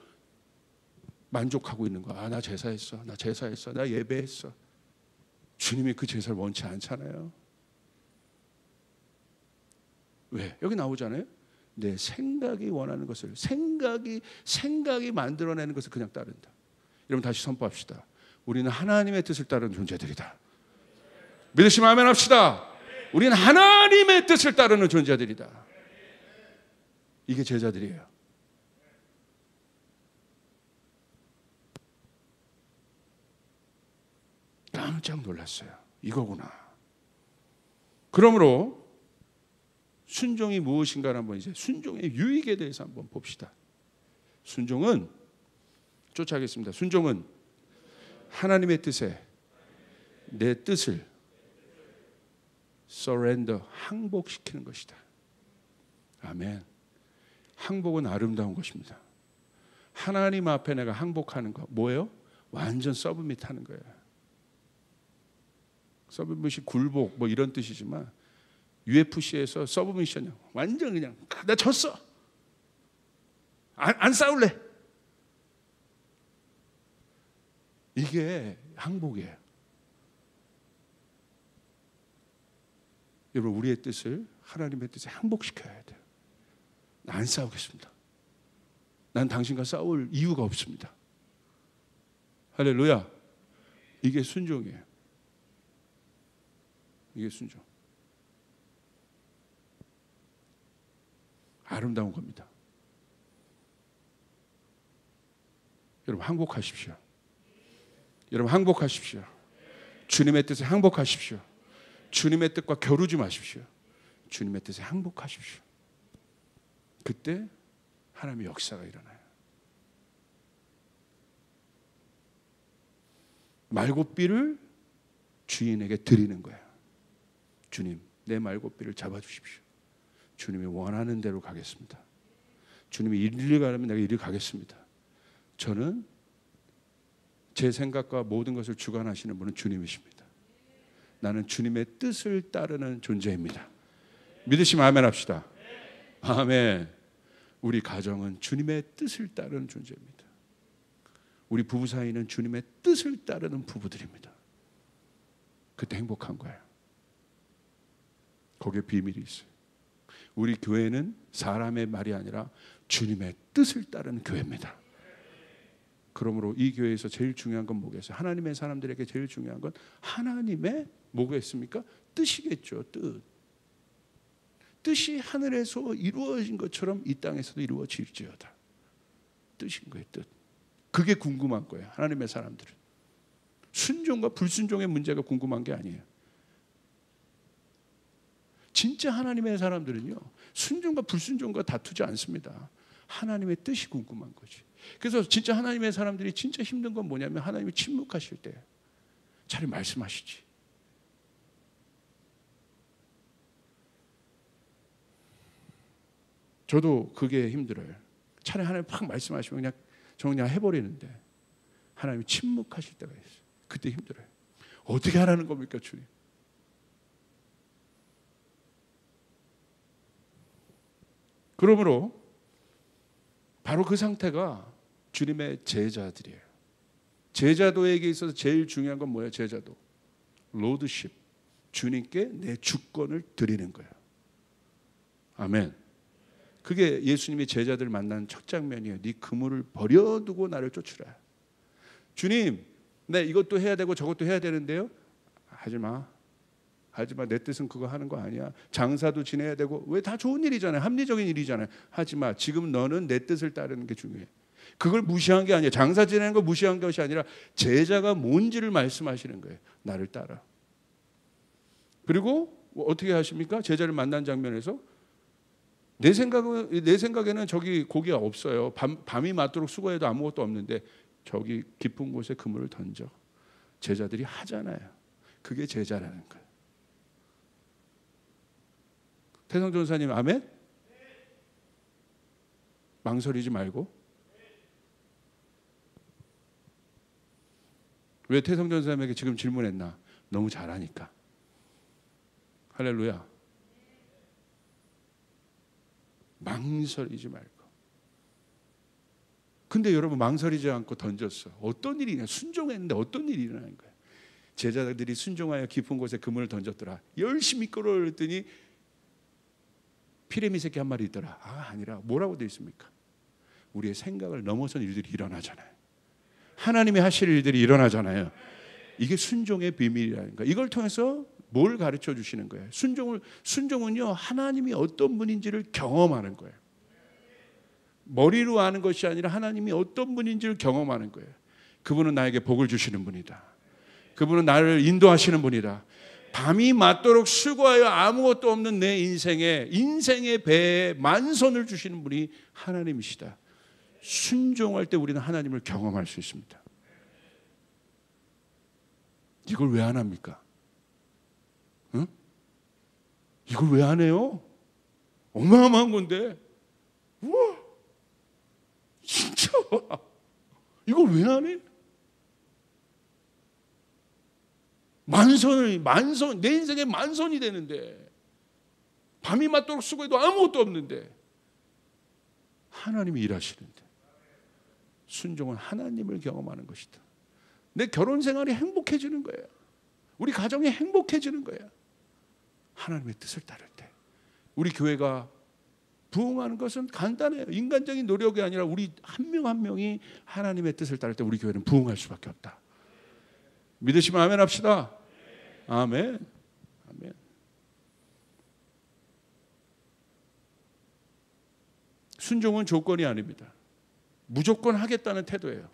만족하고 있는 거야. 나 제사했어, 나 예배했어. 주님이 그 제사를 원치 않잖아요. 왜? 여기 나오잖아요. 내 생각이 원하는 것을, 생각이 만들어내는 것을 그냥 따른다. 여러분 다시 선포합시다. 우리는 하나님의 뜻을 따르는 존재들이다. 믿으시면 아멘 합시다. 우리는 하나님의 뜻을 따르는 존재들이다. 이게 제자들이에요. 깜짝 놀랐어요. 이거구나. 그러므로 순종이 무엇인가를 한번 이제 순종의 유익에 대해서 한번 봅시다. 순종은 쫓아가겠습니다. 순종은 하나님의 뜻에 내 뜻을 surrender, 항복시키는 것이다. 아멘. 항복은 아름다운 것입니다. 하나님 앞에 내가 항복하는 거 뭐예요? 완전 서브밋하는 거예요. 서브밋이 굴복 뭐 이런 뜻이지만 UFC에서 서브미션이야. 완전 그냥 나 졌어. 안 싸울래. 이게 항복이에요. 여러분, 우리의 뜻을 하나님의 뜻에 항복시켜야 돼요. 안 싸우겠습니다. 난 당신과 싸울 이유가 없습니다. 할렐루야. 이게 순종이에요. 이게 순종. 아름다운 겁니다. 여러분, 항복하십시오. 여러분, 항복하십시오. 주님의 뜻에 항복하십시오. 주님의 뜻과 겨루지 마십시오. 주님의 뜻에 항복하십시오. 그때 하나님의 역사가 일어나요. 말고삐를 주인에게 드리는 거예요. 주님, 내 말고삐를 잡아주십시오. 주님이 원하는 대로 가겠습니다. 주님이 이리 가려면 내가 이리 가겠습니다. 저는 제 생각과 모든 것을 주관하시는 분은 주님이십니다. 나는 주님의 뜻을 따르는 존재입니다. 믿으시면 아멘 합시다. 아멘. 우리 가정은 주님의 뜻을 따르는 존재입니다. 우리 부부 사이는 주님의 뜻을 따르는 부부들입니다. 그때 행복한 거예요. 거기에 비밀이 있어요. 우리 교회는 사람의 말이 아니라 주님의 뜻을 따르는 교회입니다. 그러므로 이 교회에서 제일 중요한 건 뭐겠어요? 하나님의 사람들에게 제일 중요한 건 하나님의 뭐겠습니까? 뜻이겠죠. 뜻. 뜻이 하늘에서 이루어진 것처럼 이 땅에서도 이루어질지어다. 뜻인 거예요. 뜻. 그게 궁금한 거예요. 하나님의 사람들은. 순종과 불순종의 문제가 궁금한 게 아니에요. 진짜 하나님의 사람들은요, 순종과 불순종과 다투지 않습니다. 하나님의 뜻이 궁금한 거지. 그래서 진짜 하나님의 사람들이 진짜 힘든 건 뭐냐면 하나님이 침묵하실 때 차라리 말씀하시지. 저도 그게 힘들어요. 차라리 하나님 팍 말씀하시면 저는 그냥 해버리는데 하나님이 침묵하실 때가 있어요. 그때 힘들어요. 어떻게 하라는 겁니까, 주님? 그러므로 바로 그 상태가 주님의 제자들이에요. 제자도에게 있어서 제일 중요한 건 뭐예요? 제자도. 로드십. 주님께 내 주권을 드리는 거예요. 아멘. 그게 예수님이 제자들 만난 첫 장면이에요. 네 그물을 버려두고 나를 쫓으라. 주님, 네 이것도 해야 되고 저것도 해야 되는데요. 하지마. 하지마. 내 뜻은 그거 하는 거 아니야. 장사도 지내야 되고 왜 다 좋은 일이잖아요. 합리적인 일이잖아요. 하지마. 지금 너는 내 뜻을 따르는 게 중요해. 그걸 무시한 게 아니야. 장사 지내는 거 무시한 것이 아니라 제자가 뭔지를 말씀하시는 거예요. 나를 따라. 그리고 어떻게 하십니까? 제자를 만난 장면에서 내 생각에는 저기 고기가 없어요. 밤이 맞도록 수고해도 아무것도 없는데 저기 깊은 곳에 그물을 던져. 제자들이 하잖아요. 그게 제자라는 거예요. 태성 전사님 아멘? 망설이지 말고. 왜 태성 전사님에게 지금 질문했나? 너무 잘하니까. 할렐루야. 망설이지 말고. 근데 여러분 망설이지 않고 던졌어. 어떤 일이냐? 순종했는데 어떤 일이 일어나는 거야? 제자들이 순종하여 깊은 곳에 그물을 던졌더라. 열심히 끌어올렸더니 피레미 새끼 한 마리 있더라. 아니라 뭐라고 되어 있습니까? 우리의 생각을 넘어선 일들이 일어나잖아요. 하나님이 하실 일들이 일어나잖아요. 이게 순종의 비밀이라는 거예요. 이걸 통해서 뭘 가르쳐 주시는 거예요? 순종은요, 하나님이 어떤 분인지를 경험하는 거예요. 머리로 아는 것이 아니라 하나님이 어떤 분인지를 경험하는 거예요. 그분은 나에게 복을 주시는 분이다. 그분은 나를 인도하시는 분이다. 밤이 맞도록 수고하여 아무것도 없는 내 인생의 배에 만선을 주시는 분이 하나님이시다. 순종할 때 우리는 하나님을 경험할 수 있습니다. 이걸 왜 안 합니까? 응? 이걸 왜 안 해요? 어마어마한 건데. 우와, 진짜 이걸 왜 안 해? 내 인생의 만선이 되는데 밤이 맞도록 수고해도 아무것도 없는데 하나님이 일하시는데. 순종은 하나님을 경험하는 것이다. 내 결혼 생활이 행복해지는 거예요. 우리 가정이 행복해지는 거예요. 하나님의 뜻을 따를 때 우리 교회가 부흥하는 것은 간단해요. 인간적인 노력이 아니라 우리 한 명 한 명이 하나님의 뜻을 따를 때 우리 교회는 부흥할 수밖에 없다. 믿으시면 아멘 합시다. 아멘. 아멘. 순종은 조건이 아닙니다. 무조건 하겠다는 태도예요.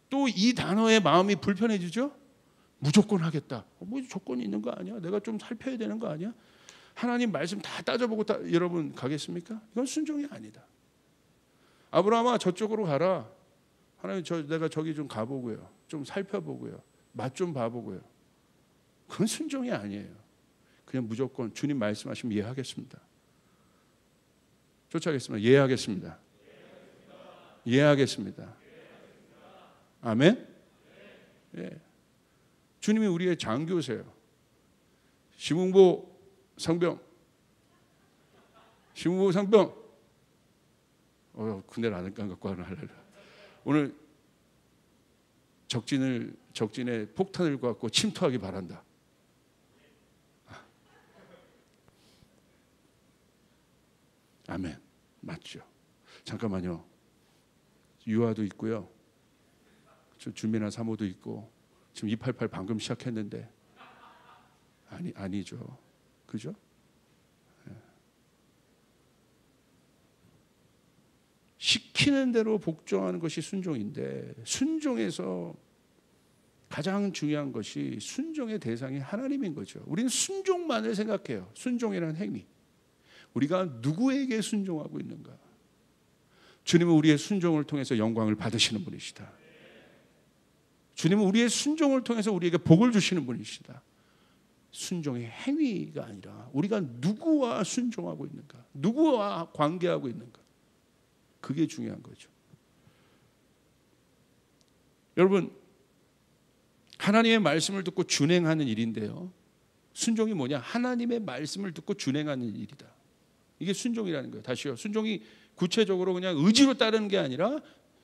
또 이 단어에 마음이 불편해지죠? 무조건 하겠다. 뭐 조건이 있는 거 아니야? 내가 좀 살펴야 되는 거 아니야? 하나님 말씀 다 따져보고 여러분 가겠습니까? 이건 순종이 아니다. 아브라함아 저쪽으로 가라. 하나님 내가 저기 좀 가보고요. 좀 살펴보고요. 맛 좀 봐보고요. 그건 순종이 아니에요. 그냥 무조건 주님 말씀하시면 이해하겠습니다. 쫓아가겠습니다. 이해하겠습니다. 이해하겠습니다. 아멘? 예. 주님이 우리의 장교세요. 심웅보 상병. 심웅보 상병. 군대를 안 갖고 하려고. 오늘 적진에 폭탄을 갖고 침투하기 바란다. 아멘. 맞죠. 잠깐만요. 유아도 있고요. 준비나 사모도 있고 지금 288 방금 시작했는데 아니죠. 그죠? 시키는 대로 복종하는 것이 순종인데 순종에서 가장 중요한 것이 순종의 대상이 하나님인 거죠. 우리는 순종만을 생각해요. 순종이라는 행위. 우리가 누구에게 순종하고 있는가? 주님은 우리의 순종을 통해서 영광을 받으시는 분이시다. 주님은 우리의 순종을 통해서 우리에게 복을 주시는 분이시다. 순종의 행위가 아니라 우리가 누구와 순종하고 있는가? 누구와 관계하고 있는가? 그게 중요한 거죠. 여러분, 하나님의 말씀을 듣고 준행하는 일인데요. 순종이 뭐냐? 하나님의 말씀을 듣고 준행하는 일이다. 이게 순종이라는 거예요. 다시요. 순종이 구체적으로 그냥 의지로 따르는 게 아니라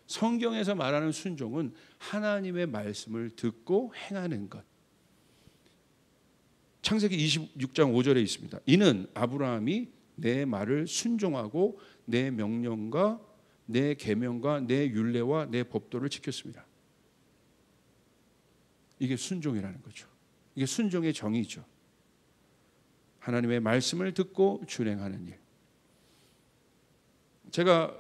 성경에서 말하는 순종은 하나님의 말씀을 듣고 행하는 것. 창세기 26장 5절에 있습니다. 이는 아브라함이 내 말을 순종하고 내 명령과 내 계명과 내 율례와 내 법도를 지켰습니다. 이게 순종이라는 거죠. 이게 순종의 정의죠. 하나님의 말씀을 듣고 준행하는 일. 제가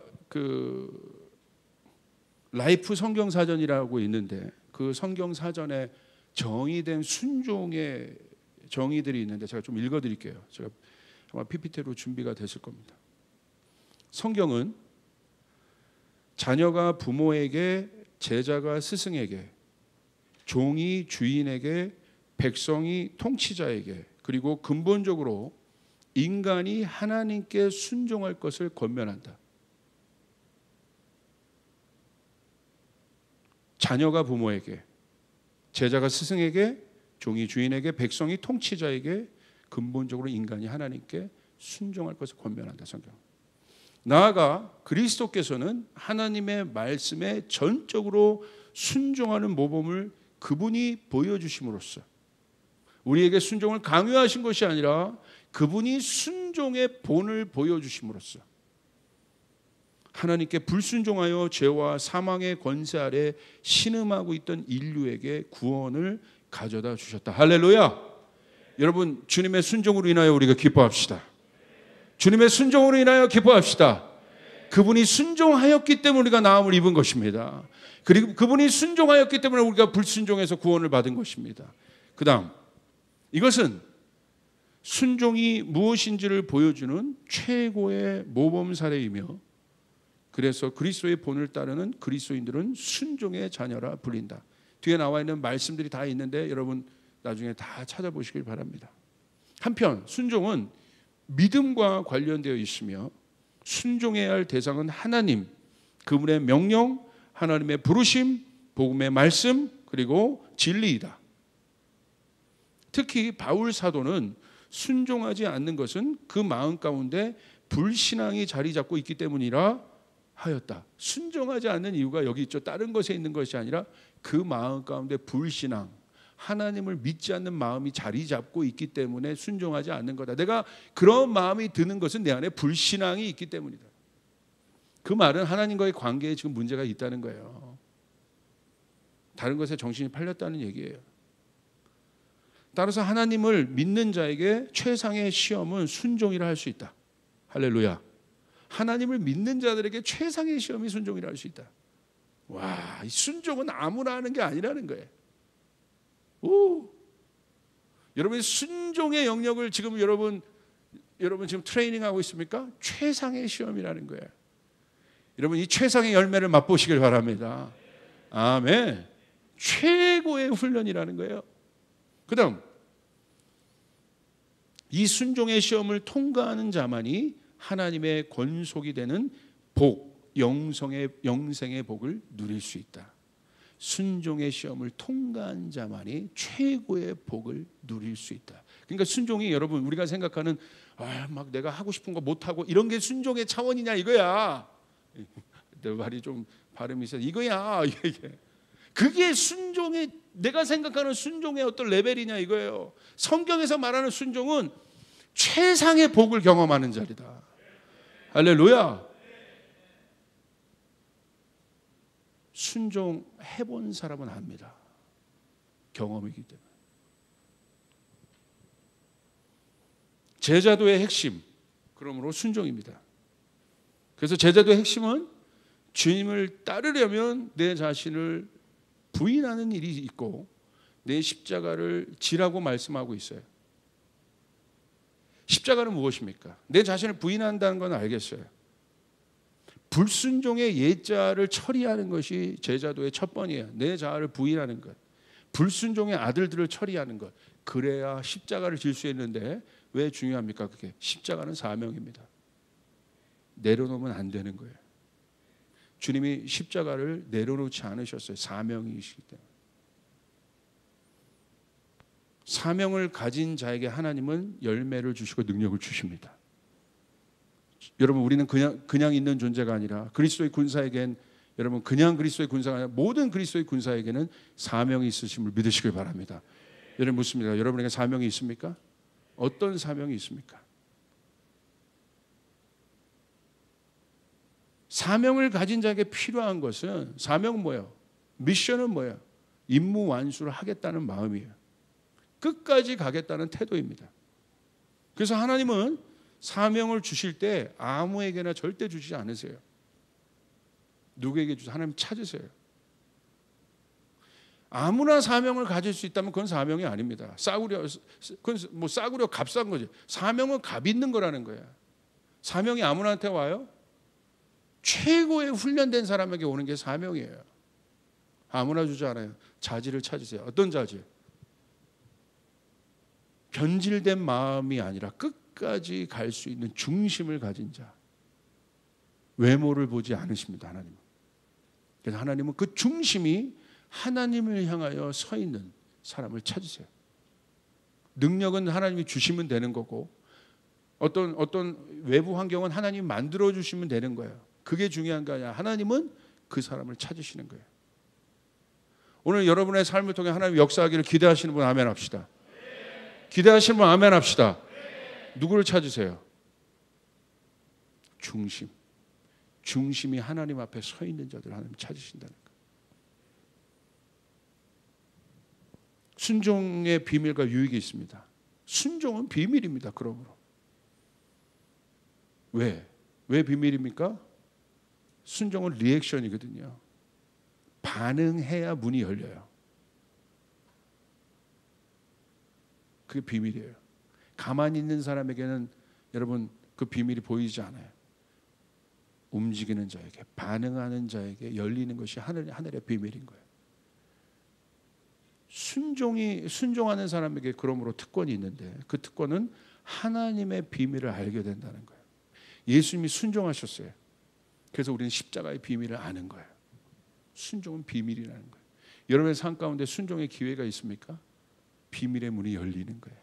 라이프 성경 사전이라고 있는데 그 성경 사전에 정의된 순종의 정의들이 있는데 제가 좀 읽어드릴게요. 제가 아마 PPT로 준비가 됐을 겁니다. 성경은 자녀가 부모에게, 제자가 스승에게, 종이 주인에게, 백성이 통치자에게, 그리고 근본적으로 인간이 하나님께 순종할 것을 권면한다. 자녀가 부모에게, 제자가 스승에게, 종이 주인에게, 백성이 통치자에게 근본적으로 인간이 하나님께 순종할 것을 권면한다. 성경. 나아가 그리스도께서는 하나님의 말씀에 전적으로 순종하는 모범을 그분이 보여주심으로써 우리에게 순종을 강요하신 것이 아니라 그분이 순종의 본을 보여주심으로써 하나님께 불순종하여 죄와 사망의 권세 아래 신음하고 있던 인류에게 구원을 가져다 주셨다. 할렐루야. 여러분, 주님의 순종으로 인하여 우리가 기뻐합시다. 주님의 순종으로 인하여 기뻐합시다. 그분이 순종하였기 때문에 우리가 나음을 입은 것입니다. 그리고 그분이 순종하였기 때문에 우리가 불순종해서 구원을 받은 것입니다. 그 다음, 이것은 순종이 무엇인지를 보여주는 최고의 모범 사례이며 그래서 그리스도의 본을 따르는 그리스도인들은 순종의 자녀라 불린다. 뒤에 나와 있는 말씀들이 다 있는데 여러분 나중에 다 찾아보시길 바랍니다. 한편 순종은 믿음과 관련되어 있으며 순종해야 할 대상은 하나님, 그분의 명령, 하나님의 부르심, 복음의 말씀, 그리고 진리이다. 특히 바울 사도는 순종하지 않는 것은 그 마음 가운데 불신앙이 자리 잡고 있기 때문이라 하였다. 순종하지 않는 이유가 여기 있죠. 다른 것에 있는 것이 아니라 그 마음 가운데 불신앙, 하나님을 믿지 않는 마음이 자리 잡고 있기 때문에 순종하지 않는 거다. 내가 그런 마음이 드는 것은 내 안에 불신앙이 있기 때문이다. 그 말은 하나님과의 관계에 지금 문제가 있다는 거예요. 다른 것에 정신이 팔렸다는 얘기예요. 따라서 하나님을 믿는 자에게 최상의 시험은 순종이라 할 수 있다. 할렐루야. 하나님을 믿는 자들에게 최상의 시험이 순종이라 할 수 있다. 와, 이 순종은 아무나 하는 게 아니라는 거예요. 오, 여러분 순종의 영역을 지금 여러분 지금 트레이닝하고 있습니까? 최상의 시험이라는 거예요. 여러분 이 최상의 열매를 맛보시길 바랍니다. 아멘. 최고의 훈련이라는 거예요. 그다음 이 순종의 시험을 통과하는 자만이 하나님의 권속이 되는 복, 영생의 복을 누릴 수 있다. 순종의 시험을 통과한 자만이 최고의 복을 누릴 수 있다. 그러니까 순종이 여러분 우리가 생각하는 막 내가 하고 싶은 거 못하고 이런 게 순종의 차원이냐 이거야. 내 말이 좀 발음이 있어. 이거야. 그게 순종의 내가 생각하는 순종의 어떤 레벨이냐 이거예요. 성경에서 말하는 순종은 최상의 복을 경험하는 자리다. 할렐루야. 순종해본 사람은 압니다. 경험이기 때문에. 제자도의 핵심, 그러므로 순종입니다. 그래서 제자도의 핵심은 주님을 따르려면 내 자신을 부인하는 일이 있고 내 십자가를 지라고 말씀하고 있어요. 십자가는 무엇입니까? 내 자신을 부인한다는 건 알겠어요. 불순종의 예자를 처리하는 것이 제자도의 첫 번이에요. 내 자아를 부인하는 것. 불순종의 아들들을 처리하는 것. 그래야 십자가를 질 수 있는데 왜 중요합니까? 그게 십자가는 사명입니다. 내려놓으면 안 되는 거예요. 주님이 십자가를 내려놓지 않으셨어요. 사명이시기 때문에. 사명을 가진 자에게 하나님은 열매를 주시고 능력을 주십니다. 여러분 우리는 그냥 있는 존재가 아니라 그리스도의 군사에겐 여러분 그냥 그리스도의 군사가 아니라 모든 그리스도의 군사에게는 사명이 있으심을 믿으시길 바랍니다. 여러분 묻습니다. 여러분에게 사명이 있습니까? 어떤 사명이 있습니까? 사명을 가진 자에게 필요한 것은 사명은 뭐예요? 미션은 뭐예요? 임무 완수를 하겠다는 마음이에요. 끝까지 가겠다는 태도입니다. 그래서 하나님은 사명을 주실 때 아무에게나 절대 주시지 않으세요. 누구에게 주세요? 하나님 찾으세요. 아무나 사명을 가질 수 있다면 그건 사명이 아닙니다. 그건 뭐 싸구려 값싼 거죠. 사명은 값 있는 거라는 거야. 사명이 아무나한테 와요? 최고의 훈련된 사람에게 오는 게 사명이에요. 아무나 주지 않아요. 자질을 찾으세요. 어떤 자질? 변질된 마음이 아니라 끝까지 갈 수 있는 중심을 가진 자. 외모를 보지 않으십니다. 하나님은. 그래서 하나님은 그 중심이 하나님을 향하여 서 있는 사람을 찾으세요. 능력은 하나님이 주시면 되는 거고 어떤 외부 환경은 하나님이 만들어 주시면 되는 거예요. 그게 중요한 게 아니라 하나님은 그 사람을 찾으시는 거예요. 오늘 여러분의 삶을 통해 하나님 역사하기를 기대하시는 분 아멘 합시다. 기대하시는 분 아멘 합시다. 누구를 찾으세요? 중심이 하나님 앞에 서 있는 자들 하나님 찾으신다는 거예요. 순종의 비밀과 유익이 있습니다. 순종은 비밀입니다. 그러므로 왜 비밀입니까? 순종은 리액션이거든요. 반응해야 문이 열려요. 그게 비밀이에요. 가만히 있는 사람에게는 여러분 그 비밀이 보이지 않아요. 움직이는 자에게, 반응하는 자에게 열리는 것이 하늘의 비밀인 거예요. 순종하는 사람에게 그러므로 특권이 있는데 그 특권은 하나님의 비밀을 알게 된다는 거예요. 예수님이 순종하셨어요. 그래서 우리는 십자가의 비밀을 아는 거예요. 순종은 비밀이라는 거예요. 여러분의 삶 가운데 순종의 기회가 있습니까? 비밀의 문이 열리는 거예요.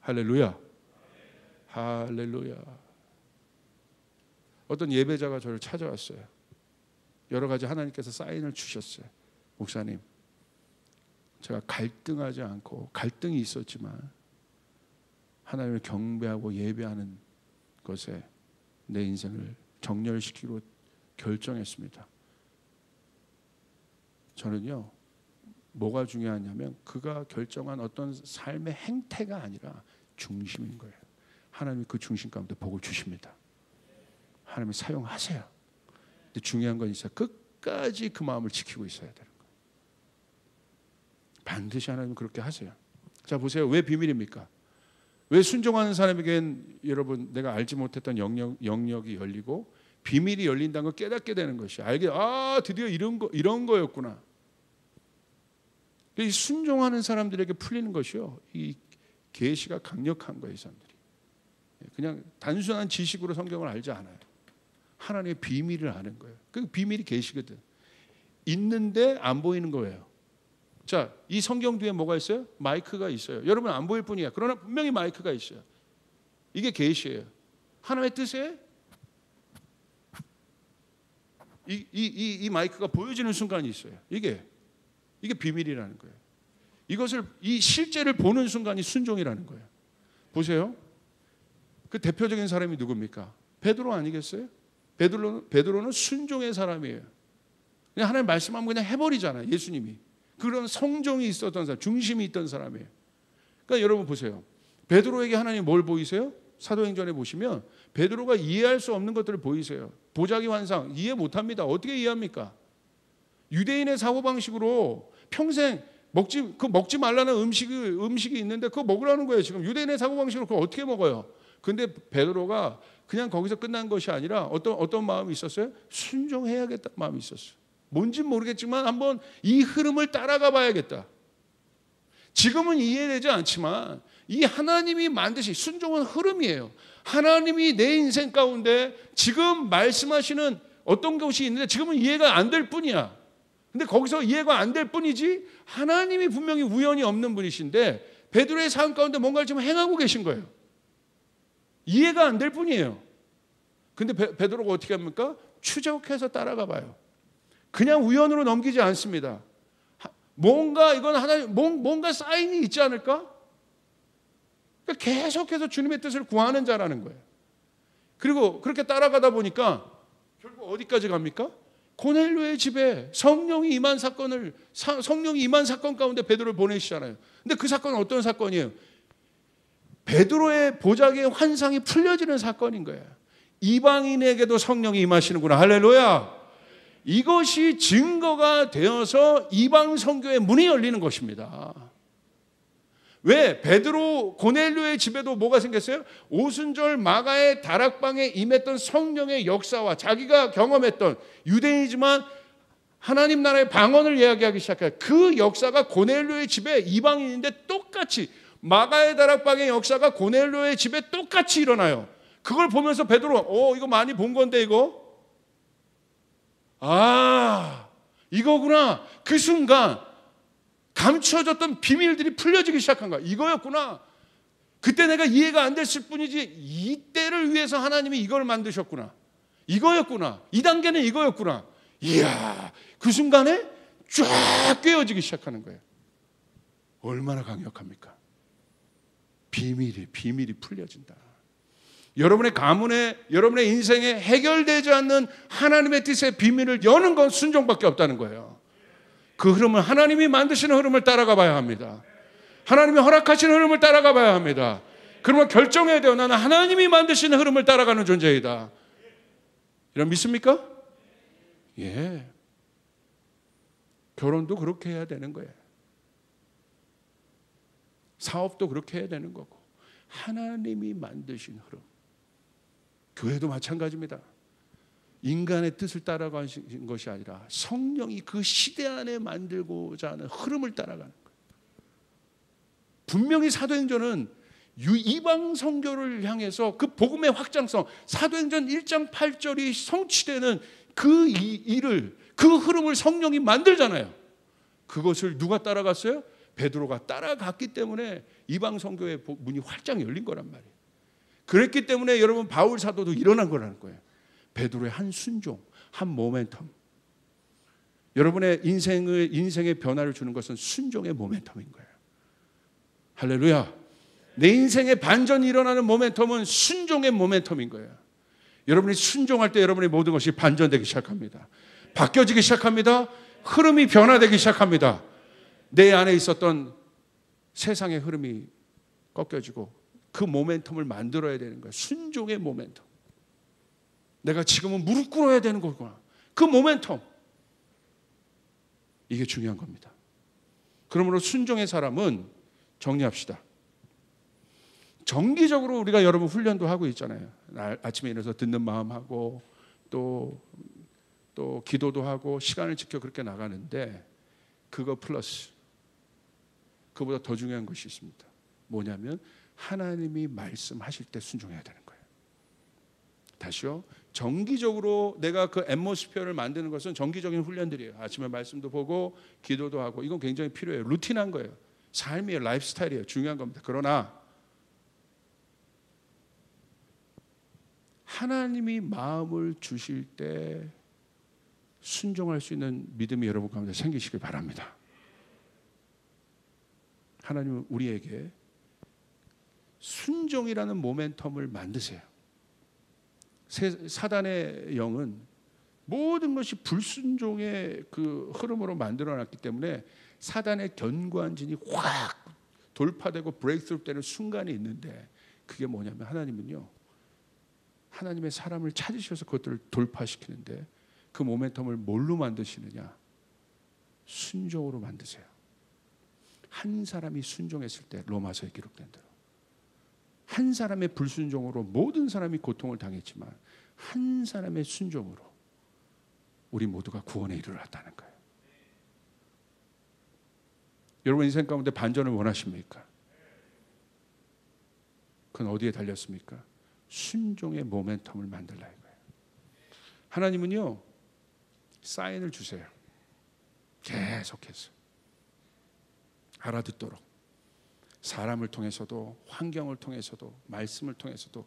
할렐루야. 할렐루야. 어떤 예배자가 저를 찾아왔어요. 여러 가지 하나님께서 사인을 주셨어요. 목사님, 제가 갈등하지 않고, 갈등이 있었지만 하나님을 경배하고 예배하는 것에 내 인생을 정렬시키기로 결정했습니다. 저는요, 뭐가 중요하냐면 그가 결정한 어떤 삶의 행태가 아니라 중심인 거예요. 하나님이 그 중심 가운데 복을 주십니다. 하나님이 사용하세요. 근데 중요한 건 있어요. 끝까지 그 마음을 지키고 있어야 되는 거예요. 반드시 하나님은 그렇게 하세요. 자, 보세요. 왜 비밀입니까? 왜 순종하는 사람에겐 여러분 내가 알지 못했던 영역이 열리고 비밀이 열린다는 걸 깨닫게 되는 것이, 드디어 이런 거였구나. 이 순종하는 사람들에게 풀리는 것이요, 이 계시가 강력한 거예요. 이 사람들이 그냥 단순한 지식으로 성경을 알지 않아요. 하나님의 비밀을 아는 거예요. 그 비밀이 계시거든. 있는데 안 보이는 거예요. 자, 이 성경 뒤에 뭐가 있어요? 마이크가 있어요. 여러분 안 보일 뿐이야. 그러나 분명히 마이크가 있어요. 이게 계시예요. 하나님의 뜻에 이 마이크가 보여지는 순간이 있어요. 이게 비밀이라는 거예요. 이것을, 이 실제를 보는 순간이 순종이라는 거예요. 보세요. 그 대표적인 사람이 누굽니까? 베드로 아니겠어요? 베드로는 순종의 사람이에요. 그냥 하나님 말씀하면 그냥 해버리잖아요. 예수님이. 그런 성정이 있었던 사람, 중심이 있던 사람이에요. 그러니까 여러분 보세요. 베드로에게 하나님 뭘 보이세요? 사도행전에 보시면 베드로가 이해할 수 없는 것들을 보이세요. 보자기 환상 이해 못합니다. 어떻게 이해합니까? 유대인의 사고방식으로 평생 먹지 말라는 음식이 있는데 그거 먹으라는 거예요. 지금 유대인의 사고방식으로 그걸 어떻게 먹어요? 근데 베드로가 그냥 거기서 끝난 것이 아니라 어떤 마음이 있었어요? 순종해야겠다는 마음이 있었어요. 뭔진 모르겠지만 한번 이 흐름을 따라가 봐야겠다. 지금은 이해되지 않지만 이 하나님이 만드신 순종은 흐름이에요. 하나님이 내 인생 가운데 지금 말씀하시는 어떤 것이 있는데 지금은 이해가 안 될 뿐이야. 근데 거기서 이해가 안 될 뿐이지 하나님이 분명히 우연이 없는 분이신데 베드로의 삶 가운데 뭔가를 지금 행하고 계신 거예요. 이해가 안 될 뿐이에요. 근데 베드로가 어떻게 합니까? 추적해서 따라가 봐요. 그냥 우연으로 넘기지 않습니다. 뭔가 이건 하나님 뭔가 사인이 있지 않을까? 그러니까 계속해서 주님의 뜻을 구하는 자라는 거예요. 그리고 그렇게 따라가다 보니까 결국 어디까지 갑니까? 고넬료의 집에 성령이 임한 사건 가운데 베드로를 보내시잖아요. 근데 그 사건은 어떤 사건이에요? 베드로의 보자기의 환상이 풀려지는 사건인 거예요. 이방인에게도 성령이 임하시는구나. 할렐루야. 이것이 증거가 되어서 이방 선교의 문이 열리는 것입니다. 왜? 베드로 고넬료의 집에도 뭐가 생겼어요? 오순절 마가의 다락방에 임했던 성령의 역사와 자기가 경험했던, 유대인이지만 하나님 나라의 방언을 이야기하기 시작해요. 그 역사가 고넬료의 집에, 이방인인데 똑같이 마가의 다락방의 역사가 고넬료의 집에 똑같이 일어나요. 그걸 보면서 베드로 이거 많이 본 건데 이거구나. 그 순간 감춰졌던 비밀들이 풀려지기 시작한 거야. 이거였구나. 그때 내가 이해가 안 됐을 뿐이지 이때를 위해서 하나님이 이걸 만드셨구나. 이거였구나. 이 단계는 이거였구나. 이야, 그 순간에 쫙 깨어지기 시작하는 거예요. 얼마나 강력합니까? 비밀이 풀려진다. 여러분의 가문에, 여러분의 인생에 해결되지 않는 하나님의 뜻의 비밀을 여는 건 순종밖에 없다는 거예요. 그 흐름은 하나님이 만드시는 흐름을 따라가 봐야 합니다. 하나님이 허락하시는 흐름을 따라가 봐야 합니다. 그러면 결정해야 돼요. 나는 하나님이 만드시는 흐름을 따라가는 존재이다. 이런 믿습니까? 예. 결혼도 그렇게 해야 되는 거예요. 사업도 그렇게 해야 되는 거고. 하나님이 만드신 흐름. 교회도 마찬가지입니다. 인간의 뜻을 따라가신 것이 아니라 성령이 그 시대 안에 만들고자 하는 흐름을 따라가는 거예요. 분명히 사도행전은 이방 선교를 향해서 그 복음의 확장성, 사도행전 1장 8절이 성취되는 그 일을, 그 흐름을 성령이 만들잖아요. 그것을 누가 따라갔어요? 베드로가 따라갔기 때문에 이방 선교의 문이 활짝 열린 거란 말이에요. 그랬기 때문에 여러분 바울 사도도 일어난 거라는 거예요. 베드로의 한 순종, 한 모멘텀. 여러분의 인생의 변화를 주는 것은 순종의 모멘텀인 거예요. 할렐루야. 내 인생의 반전이 일어나는 모멘텀은 순종의 모멘텀인 거예요. 여러분이 순종할 때 여러분의 모든 것이 반전되기 시작합니다. 바뀌어지기 시작합니다. 흐름이 변화되기 시작합니다. 내 안에 있었던 세상의 흐름이 꺾여지고 그 모멘텀을 만들어야 되는 거예요. 순종의 모멘텀. 내가 지금은 무릎 꿇어야 되는 거구나. 그 모멘텀. 이게 중요한 겁니다. 그러므로 순종의 사람은 정리합시다. 정기적으로 우리가 여러분 훈련도 하고 있잖아요. 아침에 일어나서 듣는 마음하고 또 기도도 하고 시간을 지켜 그렇게 나가는데 그거 플러스 그보다 더 중요한 것이 있습니다. 뭐냐면 하나님이 말씀하실 때 순종해야 되는 거예요. 다시요. 정기적으로 내가 그 앰모스피어를 만드는 것은 정기적인 훈련들이에요. 아침에 말씀도 보고 기도도 하고 이건 굉장히 필요해요. 루틴한 거예요. 삶이에요. 라이프스타일이에요. 중요한 겁니다. 그러나 하나님이 마음을 주실 때 순종할 수 있는 믿음이 여러분 가운데 생기시길 바랍니다. 하나님은 우리에게 순종이라는 모멘텀을 만드세요. 사단의 영은 모든 것이 불순종의 그 흐름으로 만들어놨기 때문에 사단의 견고한 진이 확 돌파되고 브레이크스루 되는 순간이 있는데 그게 뭐냐면 하나님은요. 하나님의 사람을 찾으셔서 그것들을 돌파시키는데 그 모멘텀을 뭘로 만드시느냐? 순종으로 만드세요. 한 사람이 순종했을 때 로마서에 기록된 대로 한 사람의 불순종으로 모든 사람이 고통을 당했지만 한 사람의 순종으로 우리 모두가 구원에 이르렀다는 거예요. 여러분 인생 가운데 반전을 원하십니까? 그건 어디에 달렸습니까? 순종의 모멘텀을 만들라 이거예요. 하나님은요 사인을 주세요. 계속해서 알아듣도록 사람을 통해서도 환경을 통해서도 말씀을 통해서도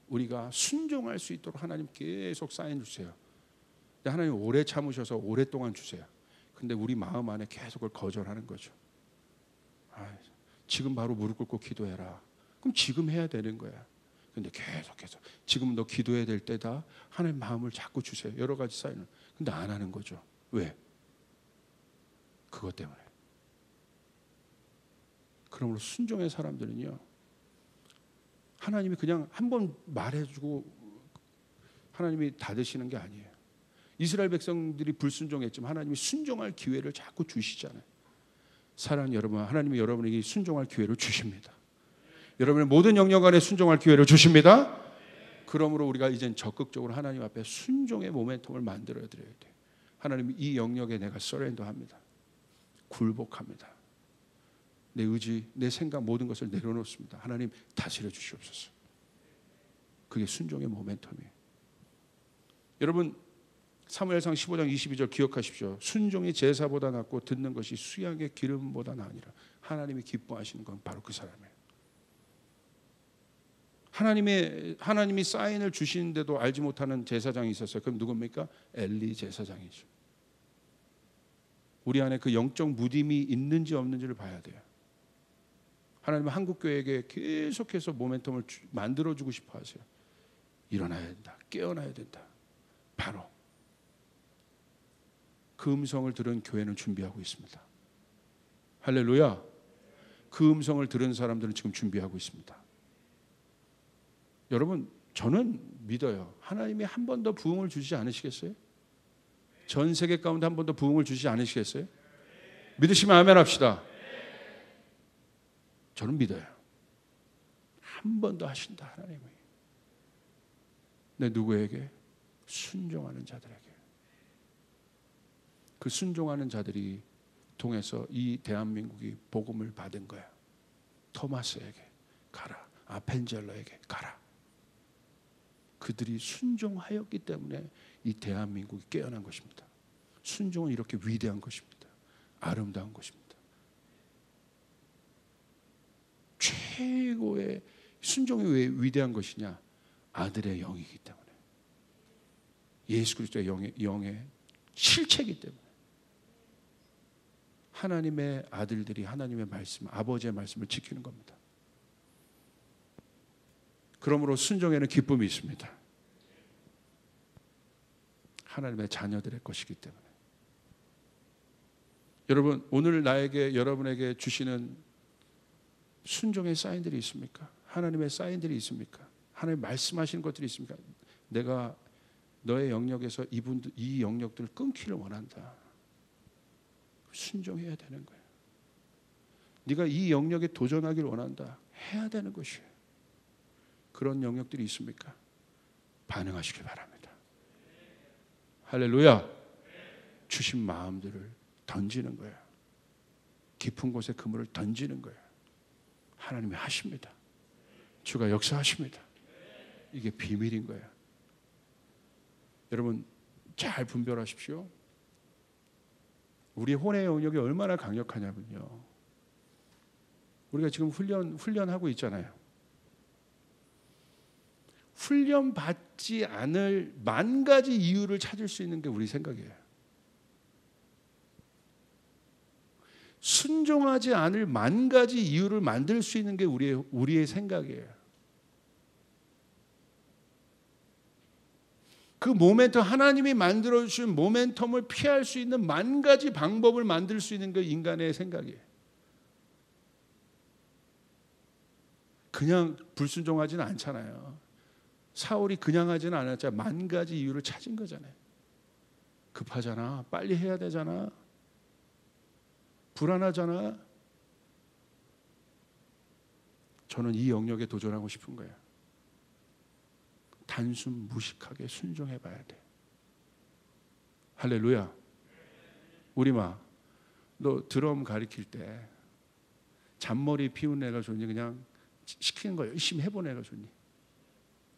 우리가 순종할 수 있도록 하나님 계속 사인 주세요. 근데 하나님 오래 참으셔서 오랫동안 주세요. 근데 우리 마음 안에 계속 그걸 거절하는 거죠. 지금 바로 무릎 꿇고 기도해라. 그럼 지금 해야 되는 거야. 근데 계속해서 지금 너 기도해야 될 때다. 하나님 마음을 자꾸 주세요. 여러 가지 사인을. 근데 안 하는 거죠. 왜? 그것 때문에. 그러므로 순종의 사람들은요. 하나님이 그냥 한번 말해주고 하나님이 닫으시는 게 아니에요. 이스라엘 백성들이 불순종했지만 하나님이 순종할 기회를 자꾸 주시잖아요. 사랑하는 여러분, 하나님이 여러분에게 순종할 기회를 주십니다. 여러분의 모든 영역 안에 순종할 기회를 주십니다. 그러므로 우리가 이젠 적극적으로 하나님 앞에 순종의 모멘텀을 만들어야 드려야 돼요. 하나님 이 영역에 내가 서렌더합니다. 굴복합니다. 내 의지, 내 생각 모든 것을 내려놓습니다. 하나님 다스려 주시옵소서. 그게 순종의 모멘텀이에요. 여러분 사무엘상 15장 22절 기억하십시오. 순종이 제사보다 낫고 듣는 것이 수약의 기름보다 나으니라. 하나님이 기뻐하시는 건 바로 그 사람이에요. 하나님이 사인을 주시는데도 알지 못하는 제사장이 있었어요. 그럼 누굽니까? 엘리 제사장이죠. 우리 안에 그 영적 무딤이 있는지 없는지를 봐야 돼요. 하나님은 한국교회에게 계속해서 모멘텀을 만들어주고 싶어 하세요. 일어나야 된다. 깨어나야 된다. 바로 그 음성을 들은 교회는 준비하고 있습니다. 할렐루야. 그 음성을 들은 사람들은 지금 준비하고 있습니다. 여러분 저는 믿어요. 하나님이 한 번 더 부흥을 주시지 않으시겠어요? 전 세계 가운데 한 번 더 부흥을 주시지 않으시겠어요? 믿으시면 아멘 합시다. 저는 믿어요. 한 번 더 하신다 하나님이. 내 누구에게? 순종하는 자들에게. 그 순종하는 자들이 통해서 이 대한민국이 복음을 받은 거야. 토마스에게 가라. 아펜젤러에게 가라. 그들이 순종하였기 때문에 이 대한민국이 깨어난 것입니다. 순종은 이렇게 위대한 것입니다. 아름다운 것입니다. 최고의 순종이 왜 위대한 것이냐? 아들의 영이기 때문에. 예수 그리스도의 영의 실체이기 때문에. 하나님의 아들들이 하나님의 말씀, 아버지의 말씀을 지키는 겁니다. 그러므로 순종에는 기쁨이 있습니다. 하나님의 자녀들의 것이기 때문에. 여러분, 오늘 나에게, 여러분에게 주시는 순종의 사인들이 있습니까? 하나님의 사인들이 있습니까? 하나님 말씀하시는 것들이 있습니까? 내가 너의 영역에서 이 영역들을 끊기를 원한다. 순종해야 되는 거예요. 네가 이 영역에 도전하기를 원한다. 해야 되는 것이에요. 그런 영역들이 있습니까? 반응하시기 바랍니다. 할렐루야. 주신 마음들을 던지는 거예요. 깊은 곳에 그물을 던지는 거예요. 하나님이 하십니다. 주가 역사하십니다. 이게 비밀인 거예요. 여러분 잘 분별하십시오. 우리 혼의 영역이 얼마나 강력하냐면요. 우리가 지금 훈련하고 있잖아요. 훈련 받지 않을 만 가지 이유를 찾을 수 있는 게 우리 생각이에요. 순종하지 않을 만 가지 이유를 만들 수 있는 게 우리의 생각이에요. 그 모멘텀, 하나님이 만들어주신 모멘텀을 피할 수 있는 만 가지 방법을 만들 수 있는 게 인간의 생각이에요. 그냥 불순종하지는 않잖아요. 사울이 그냥 하지는 않았잖아요. 만 가지 이유를 찾은 거잖아요. 급하잖아. 빨리 해야 되잖아. 불안하잖아. 저는 이 영역에 도전하고 싶은 거예요. 단순 무식하게 순종해 봐야 돼. 할렐루야. 우리마, 너 드럼 가르칠 때 잔머리 피운 애가 좋니? 그냥 시키는 거 열심히 해본 애가 좋니?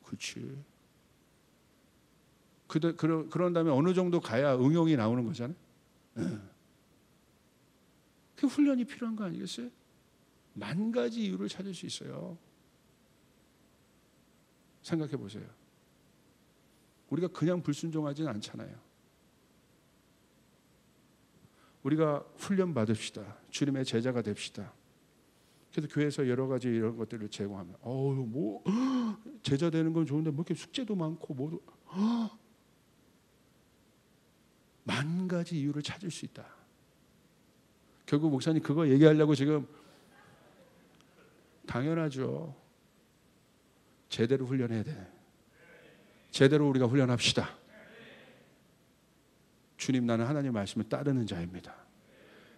그렇지. 그런 다음에 어느 정도 가야 응용이 나오는 거잖아요. 그 훈련이 필요한 거 아니겠어요? 만 가지 이유를 찾을 수 있어요. 생각해 보세요. 우리가 그냥 불순종하지는 않잖아요. 우리가 훈련 받읍시다. 주님의 제자가 됩시다. 그래서 교회에서 여러 가지 이런 것들을 제공하면, 제자 되는 건 좋은데 뭐 이렇게 숙제도 많고 만 가지 이유를 찾을 수 있다. 결국 목사님 그거 얘기하려고 지금, 당연하죠. 제대로 훈련해야 돼. 제대로 우리가 훈련합시다. 주님, 나는 하나님 말씀을 따르는 자입니다.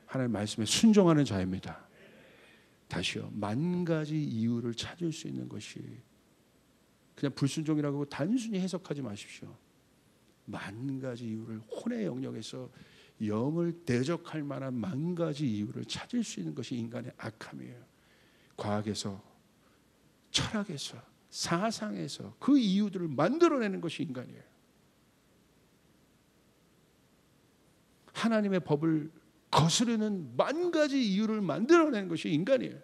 하나님 말씀에 순종하는 자입니다. 다시요, 만 가지 이유를 찾을 수 있는 것이, 그냥 불순종이라고 단순히 해석하지 마십시오. 만 가지 이유를, 혼의 영역에서 영을 대적할 만한 만 가지 이유를 찾을 수 있는 것이 인간의 악함이에요. 과학에서, 철학에서, 사상에서 그 이유들을 만들어내는 것이 인간이에요. 하나님의 법을 거스르는 만 가지 이유를 만들어내는 것이 인간이에요.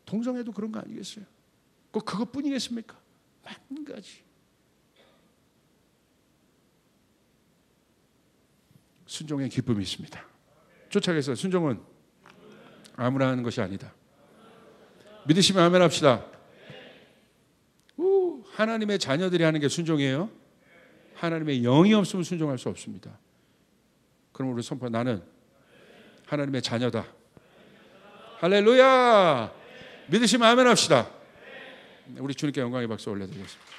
동성애도 그런 거 아니겠어요? 꼭 그것뿐이겠습니까? 만 가지. 순종의 기쁨이 있습니다. 쫓아가서 순종은 아무나 하는 것이 아니다. 믿으시면 아멘 합시다. 하나님의 자녀들이 하는 게 순종이에요. 하나님의 영이 없으면 순종할 수 없습니다. 그럼 우리 선포, 나는 하나님의 자녀다. 할렐루야. 믿으시면 아멘 합시다. 우리 주님께 영광의 박수 올려드리겠습니다.